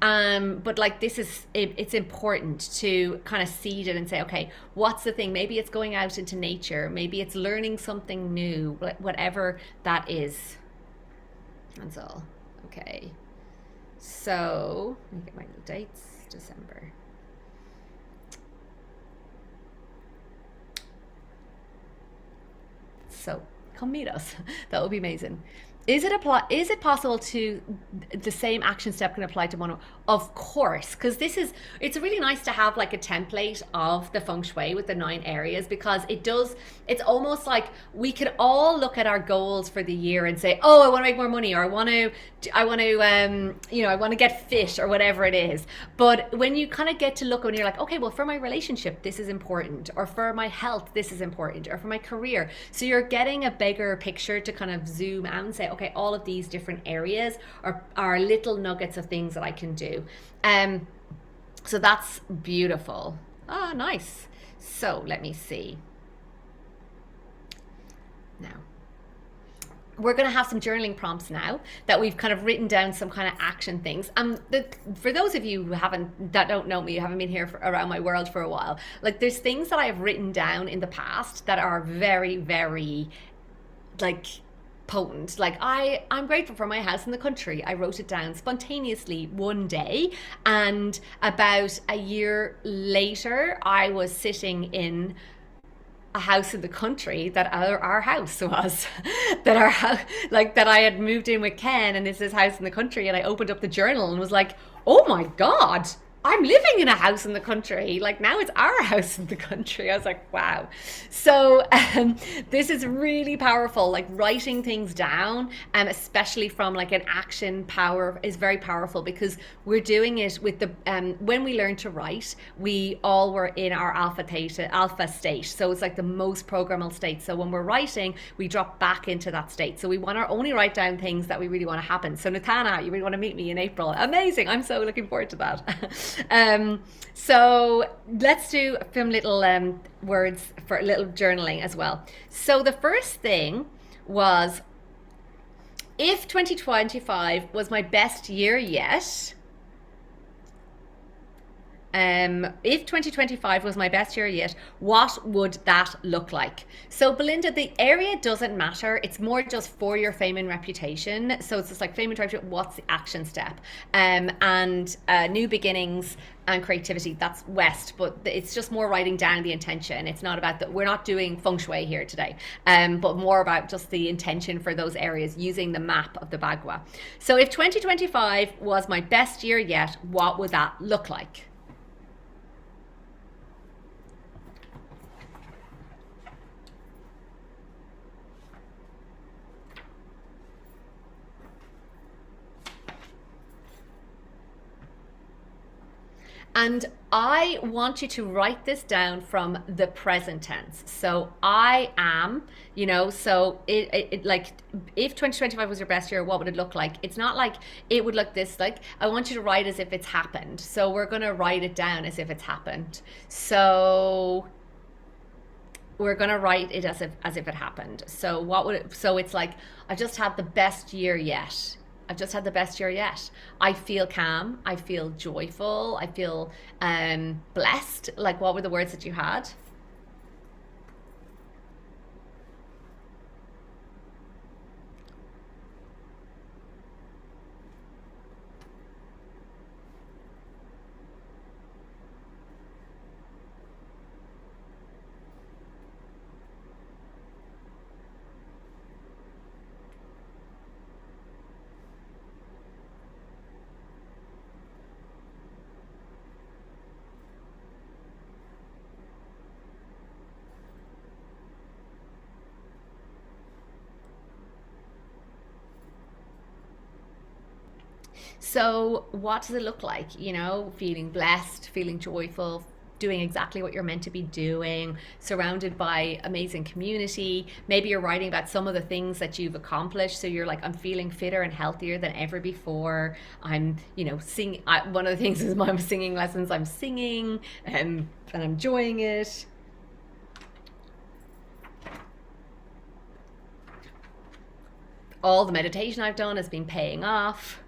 But like this is, it's important to kind of seed it and say, okay, what's the thing? Maybe it's going out into nature. Maybe it's learning something new, whatever that is. That's all. Okay. So let me get my little dates. December. So come meet us. That would be amazing. Is it possible to the same action step can apply to mono? Of course, because it's really nice to have like a template of the feng shui with the 9 areas, because it's almost like we could all look at our goals for the year and say, oh, I want to make more money, or I want to get fit, or whatever it is. But when you kind of get to look, when you're like, okay, well, for my relationship, this is important, or for my health, this is important, or for my career. So you're getting a bigger picture to kind of zoom out and say, okay, all of these different areas are little nuggets of things that I can do. So that's beautiful. Ah, nice. So let me see. Now, we're going to have some journaling prompts now that we've kind of written down some kind of action things. For those of you that don't know me, you haven't been here around my world for a while, like there's things that I've written down in the past that are very, very like potent. Like I'm grateful for my house in the country. I wrote it down spontaneously one day, and about a year later I was sitting in a house in the country that our house was that I had moved in with Ken, and it's this house in the country, and I opened up the journal and was like, oh my god, I'm living in a house in the country. Like now it's our house in the country. I was like, wow. So this is really powerful. Like writing things down, especially from like an action power, is very powerful, because we're doing it with the when we learn to write, we all were in our alpha state. So it's like the most programmable state. So when we're writing, we drop back into that state. So we want to only write down things that we really want to happen. So Nathana, you really want to meet me in April? Amazing. I'm so looking forward to that. So let's do some little words for a little journaling as well. So the first thing was, if 2025 was my best year yet, if 2025 was my best year yet, what would that look like? So Belinda, the area doesn't matter. It's more just for your fame and reputation. So it's just like fame and reputation. What's the action step? And new beginnings and creativity, that's west, but it's just more writing down the intention. It's not about that. We're not doing feng shui here today, but more about just the intention for those areas using the map of the Bagua. So if 2025 was my best year yet, what would that look like? And I want you to write this down from the present tense. So I am, so it like, if 2025 was your best year, what would it look like? It's not like it would look this, like I want you to write as if it's happened. So we're going to write it down as if it's happened. So we're going to write it as if it happened. So so it's like, I just had the best year yet. I've just had the best year yet. I feel calm. I feel joyful. I feel blessed. Like, what were the words that you had? So, what does it look like? You know, feeling blessed, feeling joyful, doing exactly what you're meant to be doing, surrounded by amazing community. Maybe you're writing about some of the things that you've accomplished. So you're like, I'm feeling fitter and healthier than ever before. I'm, singing. One of the things is my singing lessons. I'm singing and I'm enjoying it. All the meditation I've done has been paying off.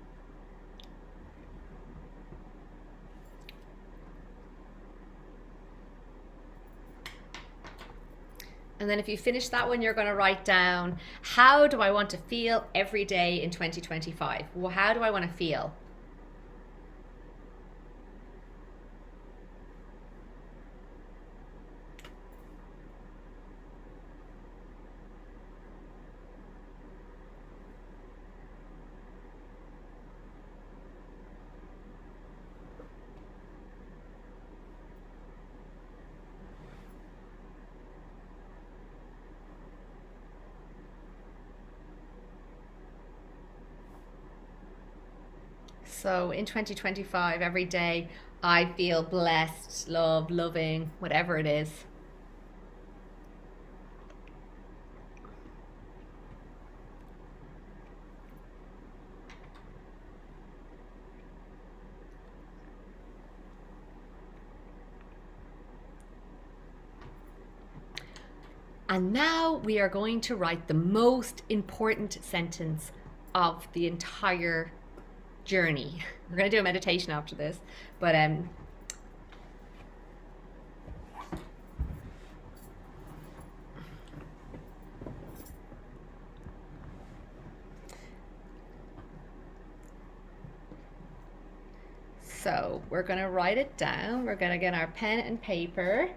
And then if you finish that one, you're going to write down, how do I want to feel every day in 2025? Well, how do I want to feel? So in 2025, every day, I feel blessed, loved, loving, whatever it is. And now we are going to write the most important sentence of the entire journey. We're going to do a meditation after this, but so we're going to write it down. We're going to get our pen and paper.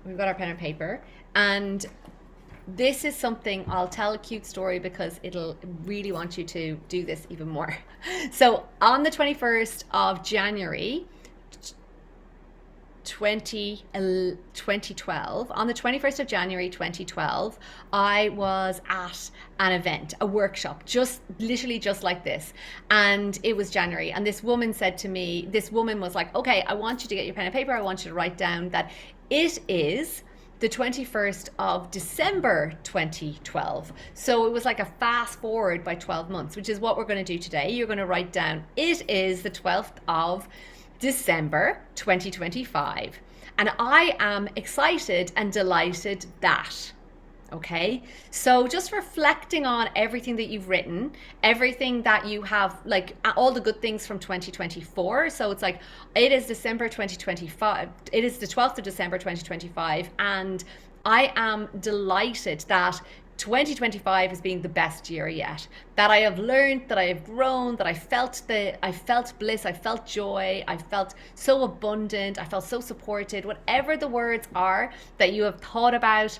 We've got our pen and paper, and this is something, I'll tell a cute story because it'll really want you to do this even more. So on the 21st of January 2012, on the 21st of January 2012, I was at an event, a workshop, just literally just like this. And it was January. And this woman said to me, this woman was like, okay, I want you to get your pen and paper. I want you to write down that it is the 21st of December 2012. So it was like a fast forward by 12 months, which is what we're going to do today. You're going to write down, it is the 12th of December 2025. And I am excited and delighted that. Okay, so just reflecting on everything that you've written, everything that you have, like all the good things from 2024. So it's like, it is December 2025, it is the 12th of December 2025, and I am delighted that 2025 has been the best year yet. That I have learned, that I have grown, that I felt bliss, I felt joy, I felt so abundant, I felt so supported. Whatever the words are that you have thought about,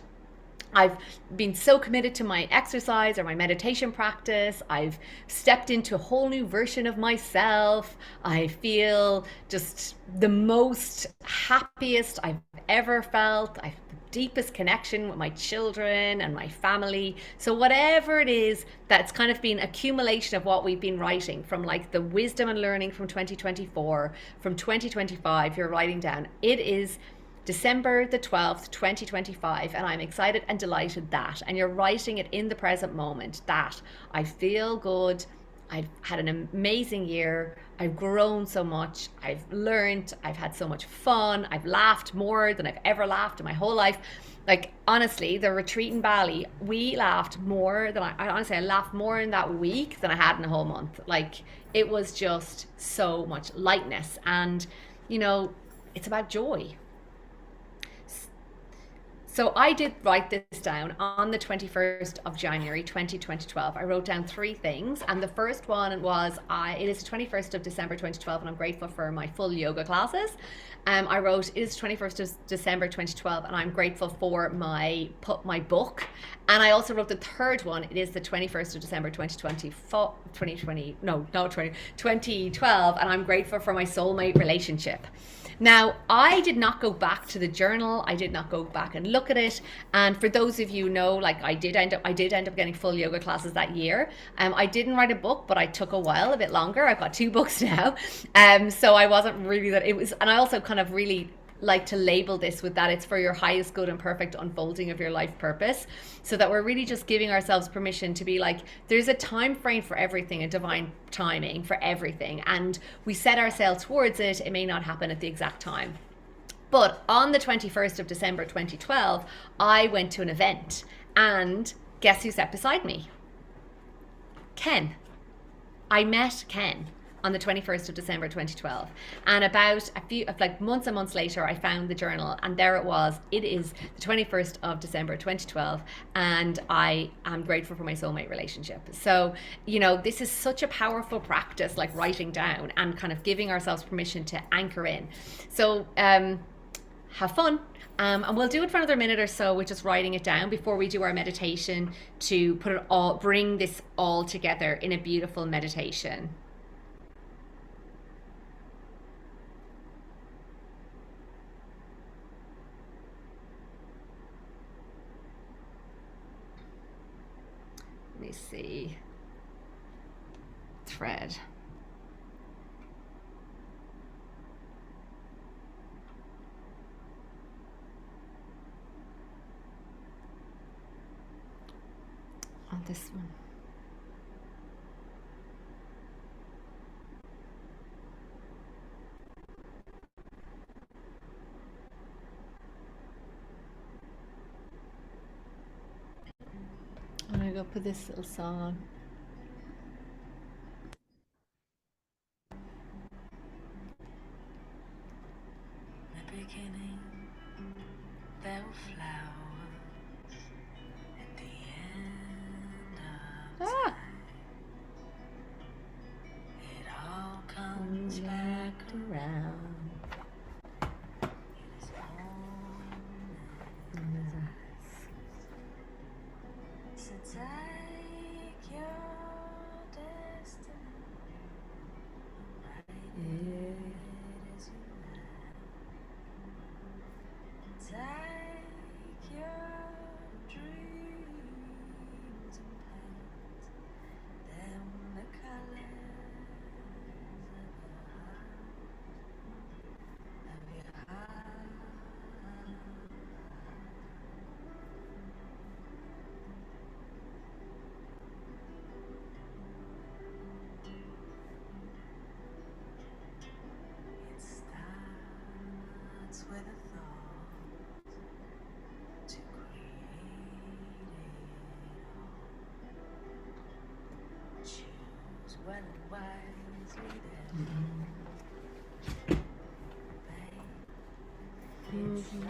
I've been so committed to my exercise or my meditation practice. I've stepped into a whole new version of myself. I feel just the most happiest I've ever felt. I have the deepest connection with my children and my family. So whatever it is, that's kind of been accumulation of what we've been writing from, like the wisdom and learning from 2024, from 2025, you're writing down. It is December the 12th, 2025, and I'm excited and delighted that. And you're writing it in the present moment, that I feel good, I've had an amazing year, I've grown so much, I've learned, I've had so much fun, I've laughed more than I've ever laughed in my whole life. Like, honestly, the retreat in Bali, we laughed more than I laughed more in that week than I had in a whole month. Like, it was just so much lightness. And, it's about joy. So I did write this down on the 21st of January 2012. I wrote down 3 things, and the first one was, it is the 21st of December 2012, and I'm grateful for my full yoga classes. I wrote, it is 21st of December 2012, and I'm grateful for my book And I also wrote the third one. It is the 21st of December 2024, 2020, no, no, 2012. And I'm grateful for my soulmate relationship. Now, I did not go back to the journal. I did not go back and look at it. And for those of you who know, like I did end up getting full yoga classes that year. I didn't write a book, but I took a while, a bit longer. I've got 2 books now. So I wasn't really that it was, and I also kind of really like to label this with that it's for your highest good and perfect unfolding of your life purpose, so that we're really just giving ourselves permission to be like, there's a time frame for everything, a divine timing for everything, and we set ourselves towards it. It may not happen at the exact time. But on the 21st of December 2012, I went to an event, and guess who sat beside me? Ken. I met Ken on the 21st of December 2012. And about a few, like months and months later, I found the journal, and there it was. It is the 21st of December 2012, and I am grateful for my soulmate relationship. So, you know, this is such a powerful practice, like writing down and kind of giving ourselves permission to anchor in. So, have fun. And we'll do it for another minute or so with just writing it down before we do our meditation, to put it all, bring this all together in a beautiful meditation. Let me see. Thread. On this one. I'm gonna go put this little song on. The beginning, there were flowers. At the end of time, it all comes back around. It is morning. So take your destiny, write it as you like. Take your dreams and paint them the colors of your heart. It starts with a thought to create it all. Choose well and wisely then. Beauty.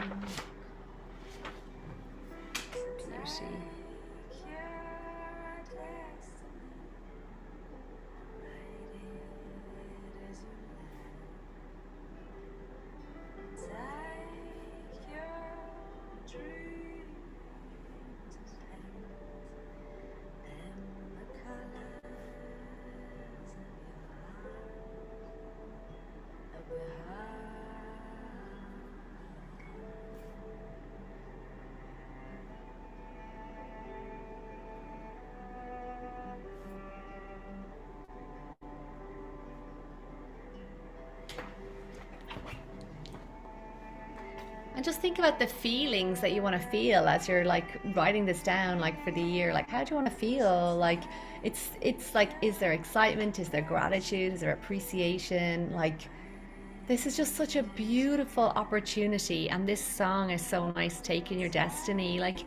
Take your destiny, write it as you like. Take your dreams and paint them the colors of your heart. And just think about the feelings that you want to feel as you're like writing this down, like for the year. Like, how do you want to feel? Like, it's like, is there excitement? Is there gratitude? Is there appreciation? Like, this is just such a beautiful opportunity. And this song is so nice, Taking Your Destiny. Like,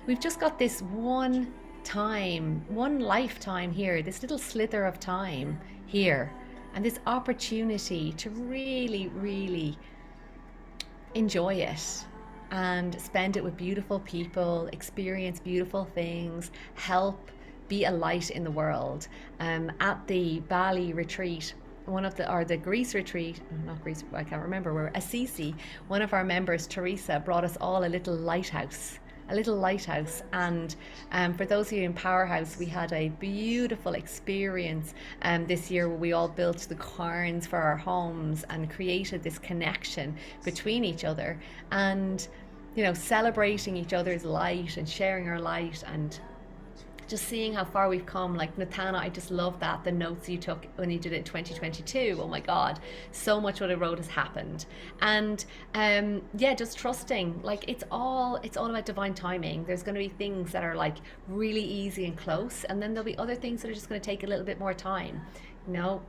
we've just got this one time, one lifetime here, this little slither of time here, and this opportunity to really, really enjoy it and spend it with beautiful people, experience beautiful things, help be a light in the world. At the Bali retreat, the Greece retreat, not Greece, I can't remember, where Assisi, one of our members, Teresa, brought us all a little lighthouse lighthouse. And for those of you in Powerhouse, we had a beautiful experience this year where we all built the cairns for our homes and created this connection between each other, and celebrating each other's light and sharing our light, and just seeing how far we've come. Like Nathana, I just love that the notes you took when you did it in 2022. Oh my God, so much what I wrote has happened. And yeah, just trusting. Like it's all about divine timing. There's going to be things that are like really easy and close, and then there'll be other things that are just going to take a little bit more time. You know,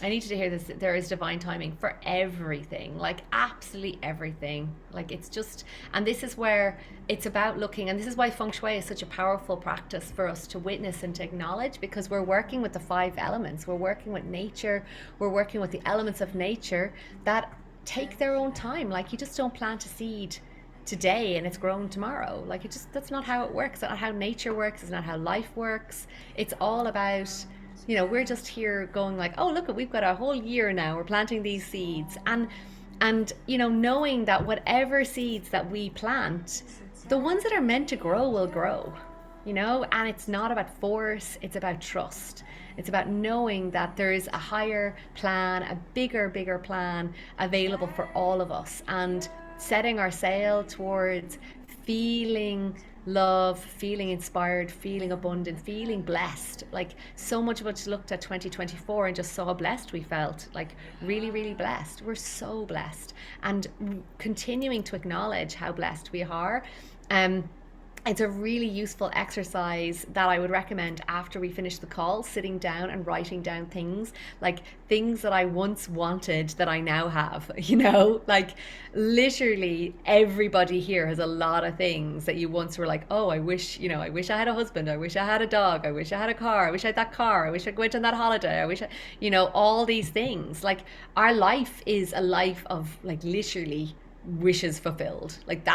I need you to hear this. There is divine timing for everything, like absolutely everything. Like it's just, and this is where it's about looking, and this is why Feng Shui is such a powerful practice for us to witness and to acknowledge, because we're working with the five elements. We're working with nature. We're working with the elements of nature that take their own time. Like you just don't plant a seed today and it's grown tomorrow. Like it just, that's not how it works. That's not how nature works. It's not how life works. It's all about, we're just here going like, oh, look, we've got a whole year now. We're planting these seeds. And knowing that whatever seeds that we plant, the ones that are meant to grow will grow, and it's not about force. It's about trust. It's about knowing that there is a higher plan, a bigger plan available for all of us, and setting our sail towards feeling love, feeling inspired, feeling abundant, feeling blessed. Like so much of us looked at 2024 and just saw how blessed we felt, like really, really blessed. We're so blessed, and continuing to acknowledge how blessed we are. It's a really useful exercise that I would recommend after we finish the call, sitting down and writing down things, like things that I once wanted that I now have, like literally everybody here has a lot of things that you once were like, oh, I wish I had a husband. I wish I had a dog. I wish I had a car. I wish I had that car. I wish I went on that holiday. I wish all these things. Like our life is a life of like literally wishes fulfilled. Like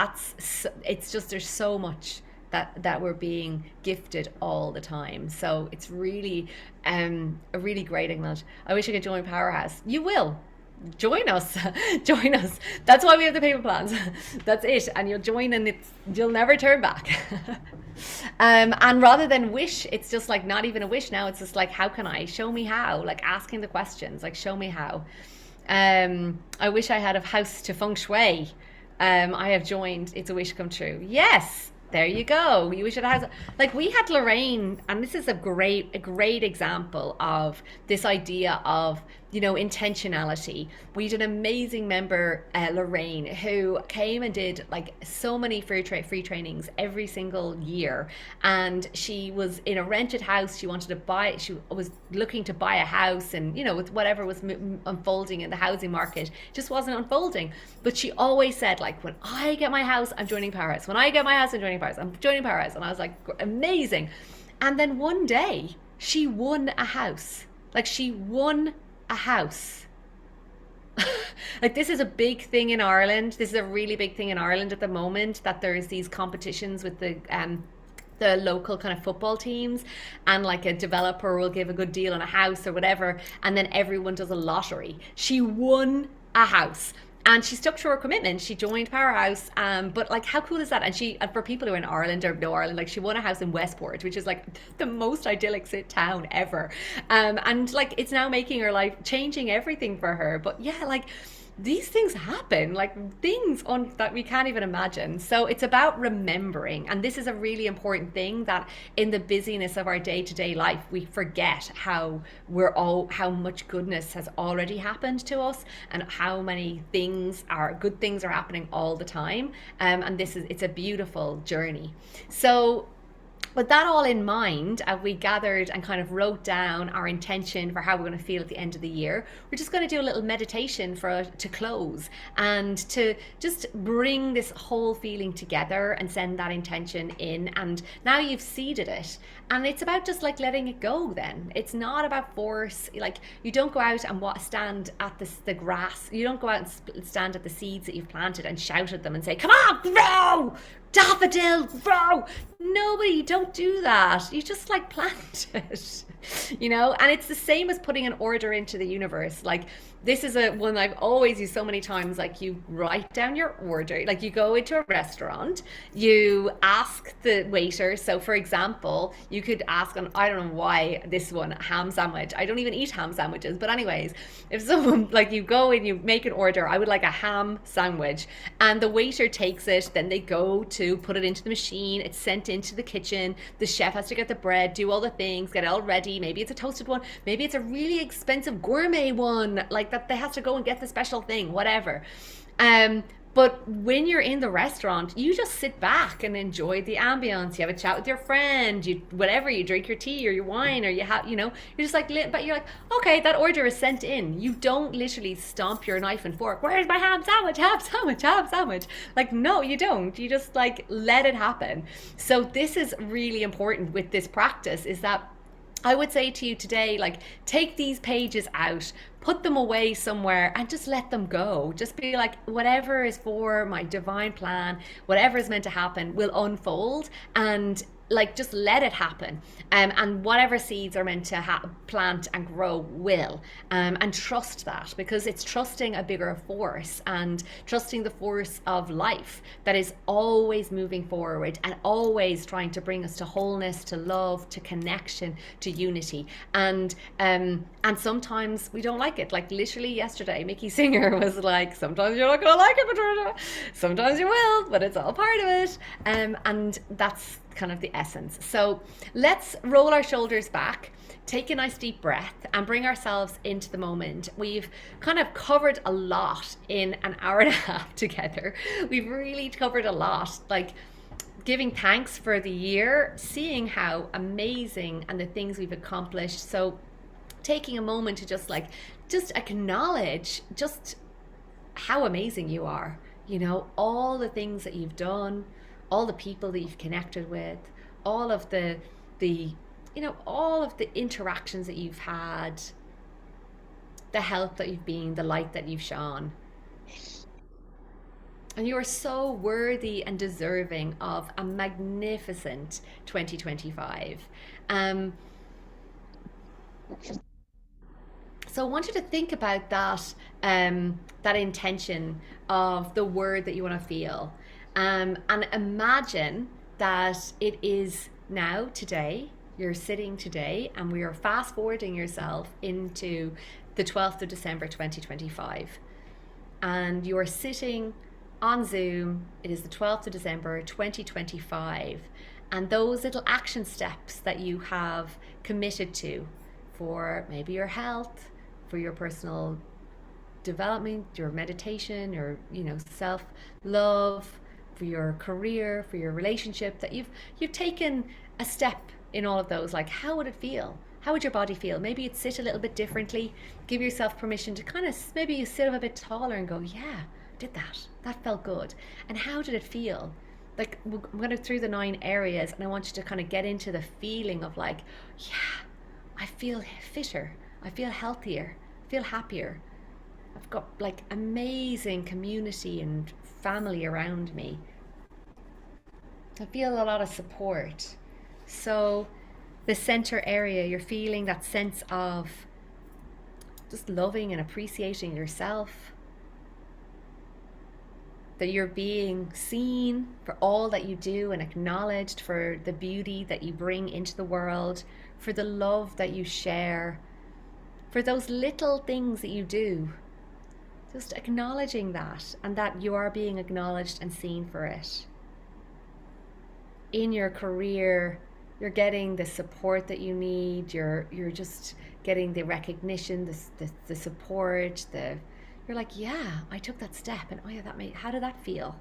it's just, there's so much that we're being gifted all the time. So it's really a really great acknowledge. I wish I could join Powerhouse. You will join us. Join us. That's why we have the payment plans. That's it. And you'll join, and you'll never turn back. And rather than wish, it's just like not even a wish now. It's just like, how can I? Show me how. Like asking the questions, like show me how. I wish I had a house to Feng Shui. I have joined. It's a wish come true. Yes, there you go. You wish it has, like we had Lorraine, and this is a great example of this idea of intentionality. We had an amazing member, Lorraine, who came and did like so many free trainings every single year, and she was in a rented house. She was looking to buy a house, and with whatever was unfolding in the housing market, just wasn't unfolding. But she always said, like, when I get my house, I'm joining Powerhouse. When I get my house, I'm joining Powerhouse. I'm joining Powerhouse. And I was like, amazing. And then one day she won a house. Like she won a house. Like this is a big thing in Ireland. This is a really big thing in Ireland at the moment, that there's these competitions with the local kind of football teams, and like a developer will give a good deal on a house or whatever, and then everyone does a lottery. She won a house. And she stuck to her commitment. She joined Powerhouse. But like, how cool is that? And for people who are in Ireland or know Ireland, like she won a house in Westport, which is like the most idyllic town ever. And like, it's now making her life, changing everything for her. But yeah, like these things happen, like things that we can't even imagine. So it's about remembering. And this is a really important thing, that in the busyness of our day-to-day life, we forget how much goodness has already happened to us, and how many good things are happening all the time. And it's a beautiful journey. So with that all in mind, we gathered and kind of wrote down our intention for how we're going to feel at the end of the year. We're just going to do a little meditation to close, and to just bring this whole feeling together and send that intention in. And now you've seeded it, and it's about just like letting it go. Then it's not about force. Like you don't go out and stand at the grass. You don't go out and stand at the seeds that you've planted and shout at them and say, "Come on, grow! Daffodil, grow!" Nobody, don't do that. You just like plant it. you know? And it's the same as putting an order into the universe. Like, this is a one I've always used so many times. Like, you write down your order, like you go into a restaurant, you ask the waiter. So for example, you could ask on, I don't know why this one, ham sandwich. I don't even eat ham sandwiches, but anyways, if someone, like, you go and you make an order, I would like a ham sandwich, and the waiter takes it, then they go to put it into the machine, it's sent into the kitchen, the chef has to get the bread, do all the things, get it all ready. Maybe it's a toasted one, maybe it's a really expensive gourmet one, like that they have to go and get the special thing, whatever. um but when you're in the restaurant, you just sit back and enjoy the ambience. You have a chat with your friend, you whatever, you drink your tea or your wine, or you have, you know, you're just like, but you're like, okay, that order is sent in. You don't literally stomp your knife and fork, where's my ham sandwich, ham sandwich, ham sandwich. Like, no, you don't. You just like let it happen. So this is really important with this practice, is that I would say to you today, like, take these pages out, put them away somewhere, and just let them go. Just be like, whatever is for my divine plan, whatever is meant to happen will unfold, and like, just let it happen. And whatever seeds are meant to plant and grow will. And trust that, because it's trusting a bigger force and trusting the force of life that is always moving forward and always trying to bring us to wholeness, to love, to connection, to unity. And sometimes we don't like it. Like, literally yesterday, Mickey Singer was like, sometimes you're not gonna like it, Patricia, sometimes you will, but it's all part of it. And that's kind of the essence. So let's roll our shoulders back, take a nice deep breath, and bring ourselves into the moment. We've kind of covered a lot in an hour and a half together. We've really covered a lot, like giving thanks for the year, seeing how amazing and the things we've accomplished. So taking a moment to just acknowledge just how amazing you are, you know, all the things that you've done, all the people that you've connected with, all of the you know, all of the interactions that you've had, the help that you've been, the light that you've shone. And you are so worthy and deserving of a magnificent 2025. So I want you to think about that, that intention of the word that you want to feel, and imagine that it is now, today. You're sitting today, and we are fast forwarding yourself into the 12th of December 2025, and you are sitting on Zoom. It is the 12th of December 2025, and those little action steps that you have committed to for maybe your health, for your personal development, your meditation, your, you know, self-love, for your career, for your relationship, that you've taken a step in all of those. Like, how would it feel? How would your body feel? Maybe you'd sit a little bit differently. Give yourself permission to kind of, maybe you sit up a bit taller and go, yeah, I did that. That felt good. And how did it feel? Like, I'm going to through the 9 areas, and I want you to kind of get into the feeling of like, yeah, I feel fitter. I feel healthier. I feel happier. I've got like amazing community and family around me. I feel a lot of support. So the center area, you're feeling that sense of just loving and appreciating yourself, that you're being seen for all that you do and acknowledged for the beauty that you bring into the world, for the love that you share, for those little things that you do. Just acknowledging that, and that you are being acknowledged and seen for it. In your career, you're getting the support that you need. You're just getting the recognition, the support. You're like, yeah, I took that step, and oh yeah, how did that feel?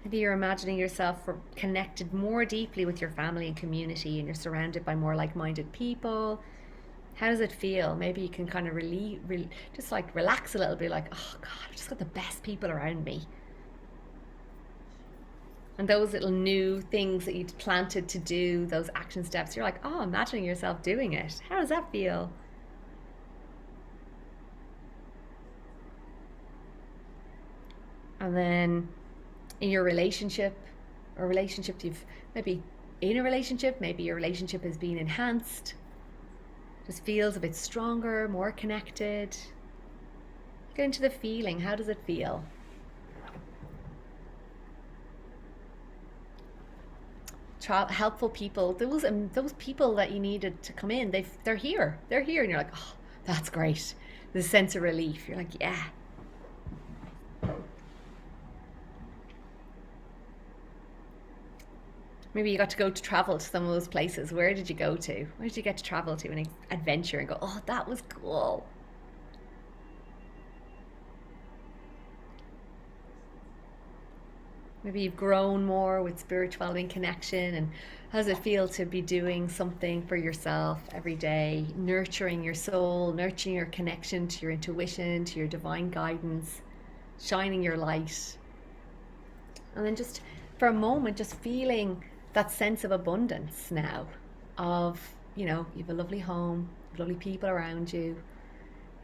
Maybe you're imagining yourself connected more deeply with your family and community, and you're surrounded by more like-minded people. How does it feel? Maybe you can kind of just like relax a little bit, like, oh God, I've just got the best people around me. And those little new things that you'd planted to do, those action steps, you're like, oh, imagining yourself doing it. How does that feel? And then in your relationship, or relationship you've maybe in a relationship, maybe your relationship is being enhanced, just feels a bit stronger, more connected. Get into the feeling. How does it feel? Helpful people, those people that you needed to come in, they're here. They're here, and you're like, oh, that's great. The sense of relief. You're like, yeah. Maybe you got to go to travel to some of those places. Where did you go to? Where did you get to travel to an adventure and go, oh, that was cool? Maybe you've grown more with spirituality and connection. And how does it feel to be doing something for yourself every day, nurturing your soul, nurturing your connection to your intuition, to your divine guidance, shining your light? And then just for a moment, just feeling that sense of abundance now of, you know, you have a lovely home, lovely people around you,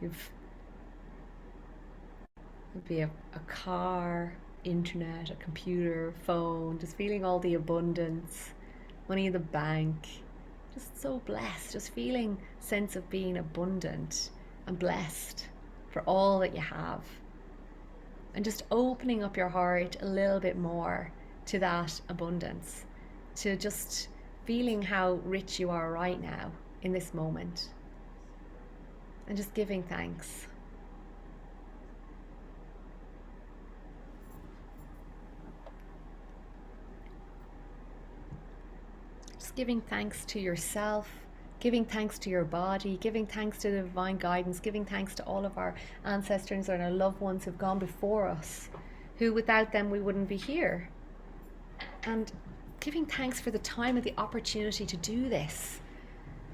you've maybe a car, internet, a computer, phone, just feeling all the abundance, money in the bank, just so blessed, just feeling sense of being abundant and blessed for all that you have. And just opening up your heart a little bit more to that abundance, to just feeling how rich you are right now in this moment, and just giving thanks. Just giving thanks to yourself, giving thanks to your body, giving thanks to the divine guidance, giving thanks to all of our ancestors and our loved ones who've gone before us, who without them we wouldn't be here. And giving thanks for the time and the opportunity to do this,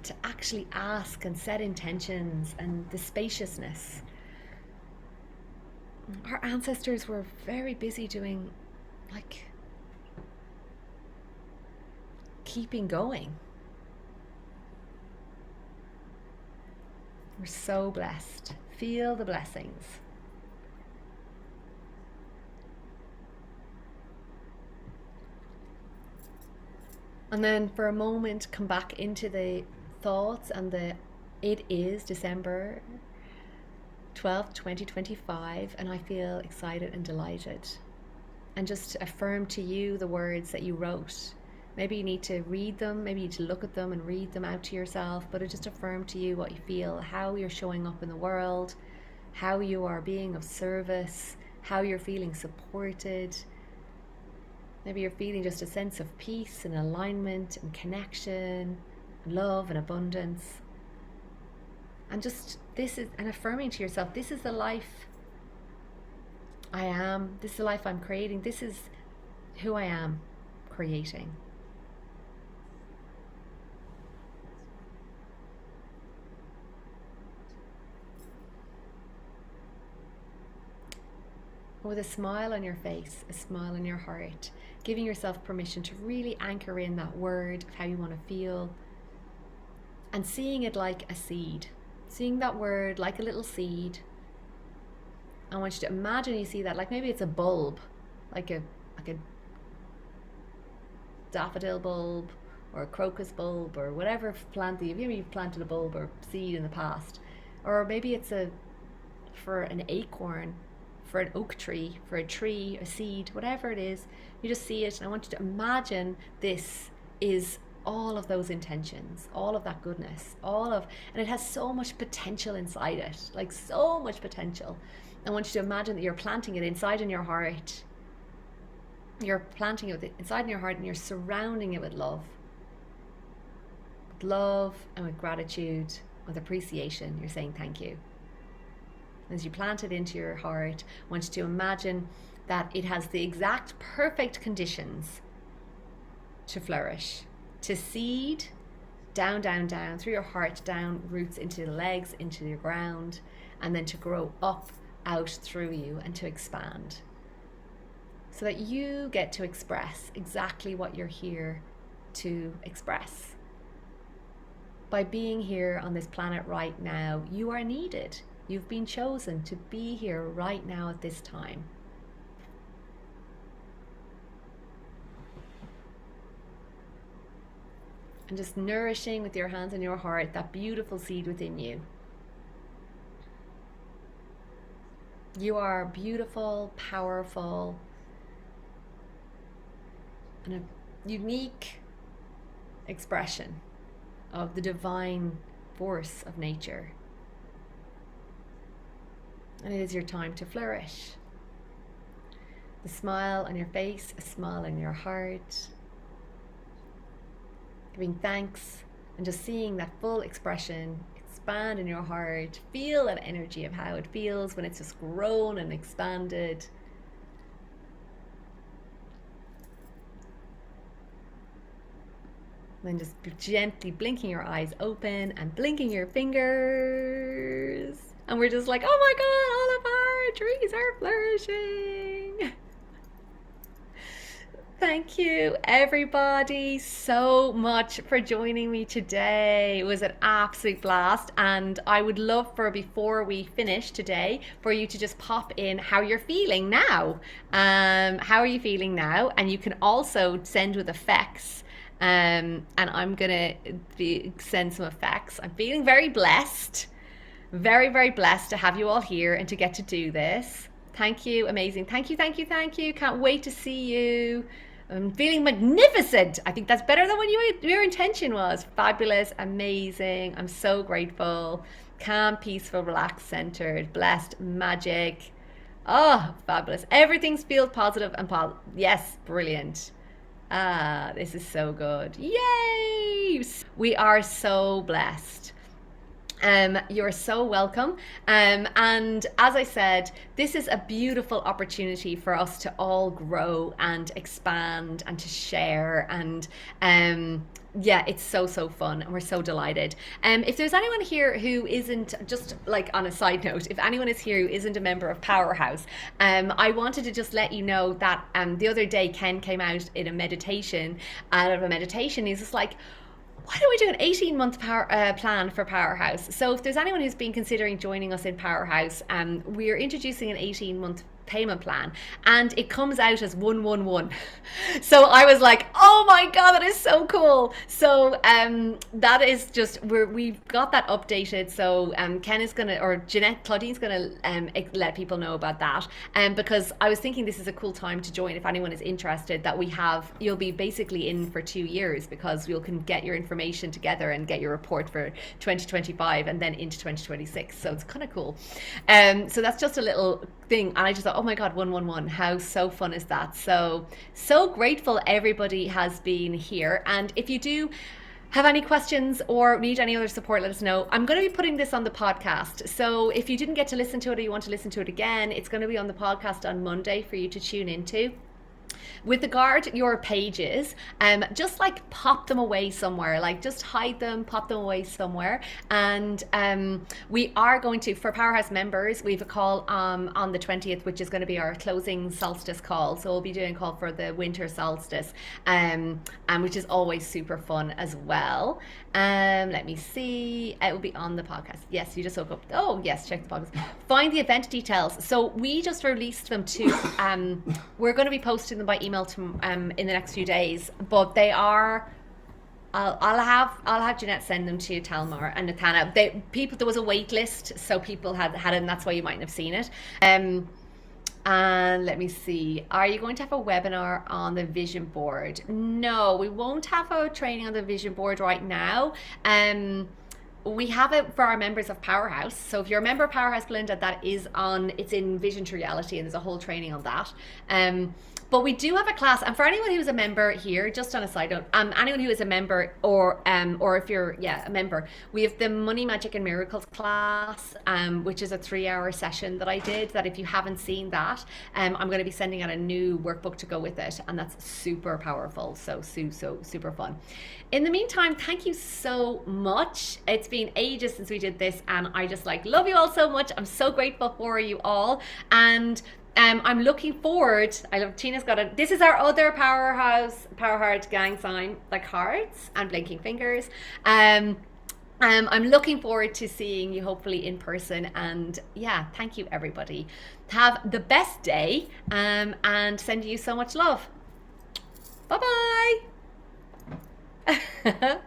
to actually ask and set intentions, and the spaciousness. Our ancestors were very busy doing, like, keeping going. We're so blessed. Feel the blessings. And then for a moment, come back into the thoughts and it is December 12th, 2025, and I feel excited and delighted. And just affirm to you the words that you wrote. Maybe you need to read them, maybe you need to look at them and read them out to yourself, but it just affirm to you what you feel, how you're showing up in the world, how you are being of service, how you're feeling supported. Maybe you're feeling just a sense of peace and alignment and connection, and love and abundance. And just and affirming to yourself, this is the life I am, this is the life I'm creating, this is who I am creating. With a smile on your face, a smile on your heart, giving yourself permission to really anchor in that word of how you want to feel, and seeing it like a seed, seeing that word like a little seed. I want you to imagine you see that, like maybe it's a bulb, like a daffodil bulb or a crocus bulb or whatever plant that you've planted a bulb or seed in the past, or maybe it's for an acorn, for an oak tree, for a tree, a seed, whatever it is. You just see it, and I want you to imagine this is all of those intentions, all of that goodness, and it has so much potential inside it, like so much potential. I want you to imagine that you're planting it inside in your heart. You're planting it inside in your heart, and you're surrounding it with love. With love and with gratitude, with appreciation. You're saying thank you. As you plant it into your heart, I want you to imagine that it has the exact perfect conditions to flourish, to seed down, down, down through your heart, down roots into the legs, into the ground, and then to grow up out through you and to expand, so that you get to express exactly what you're here to express. By being here on this planet right now, you are needed. You've been chosen to be here right now at this time. and just nourishing with your hands and your heart that beautiful seed within you. You are beautiful, powerful, and a unique expression of the divine force of nature. And it is your time to flourish. The smile on your face, a smile in your heart, giving thanks and just seeing that full expression expand in your heart. Feel that energy of how it feels when it's just grown and expanded. Then just gently blinking your eyes open and blinking your fingers. And we're just like, oh my God, all of our trees are flourishing. Thank you, everybody, so much for joining me today. It was an absolute blast, and I would love for, before we finish today, for you to just pop in how you're feeling now. How are you feeling now? And you can also send with effects. And I'm gonna send some effects. I'm feeling very blessed, very, very blessed to have you all here and to get to do this. Thank you, amazing. Thank you, thank you, thank you. Can't wait to see you. I'm feeling magnificent. I think that's better than what your intention was. Fabulous, amazing. I'm so grateful. Calm, peaceful, relaxed, centered, blessed, magic. Oh, fabulous. Everything feels positive and positive. Yes, brilliant. This is so good. Yay! We are so blessed. You're so welcome. And as I said, this is a beautiful opportunity for us to all grow and expand and to share. And yeah, it's so fun, and we're so delighted. If there's anyone here who isn't, just like on a side note, if anyone is here who isn't a member of Powerhouse, I wanted to just let you know that the other day Ken came out in a meditation. Out of a meditation, he's just like, why don't we do an 18-month plan for Powerhouse? So if there's anyone who's been considering joining us in Powerhouse, we're introducing an 18-month payment plan, and it comes out as 111. So I was like, oh my God, that is so cool. So that is just, we've got that updated. So Ken is gonna, or Claudine's gonna let people know about that. Because I was thinking this is a cool time to join if anyone is interested, that you'll be basically in for 2 years, because you can get your information together and get your report for 2025 and then into 2026. So it's kind of cool. So that's just a little thing, and I just thought, oh my God, 111, how so fun is that? So grateful everybody has been here. And if you do have any questions or need any other support, let us know. I'm going to be putting this on the podcast, so if you didn't get to listen to it or you want to listen to it again, it's going to be on the podcast on Monday for you to tune into. With regard to your pages, just like pop them away somewhere, like just hide them, pop them away somewhere. And we are going to, for Powerhouse members, we have a call on the 20th, which is going to be our closing solstice call. So we'll be doing a call for the winter solstice, and which is always super fun as well. Let me see. It will be on the podcast. Yes, you just woke up. Oh yes, check the podcast. Find the event details. So we just released them to. We're going to be posting them by email to in the next few days, but they are. I'll have Jeanette send them to Talmar and Nathana. There was a wait list, so people had it, and that's why you mightn't have seen it. And let me see, are you going to have a webinar on the vision board? No, we won't have a training on the vision board right now. We have it for our members of Powerhouse. So if you're a member of Powerhouse Belinda, it's in Vision to Reality, and there's a whole training on that. But we do have a class, and for anyone who's a member here, just on a side note, anyone who is a member or if you're a member, we have the Money, Magic and Miracles class, which is a 3-hour session that I did, that if you haven't seen that, I'm going to be sending out a new workbook to go with it, and that's super powerful, so super fun. In the meantime, thank you so much. It's been ages since we did this, and I just love you all so much. I'm so grateful for you all, and I'm looking forward. I love Tina's got this is our other Powerhouse Power Heart gang sign, like hearts and blinking fingers. I'm looking forward to seeing you hopefully in person, and thank you everybody. Have the best day, and send you so much love. Bye bye.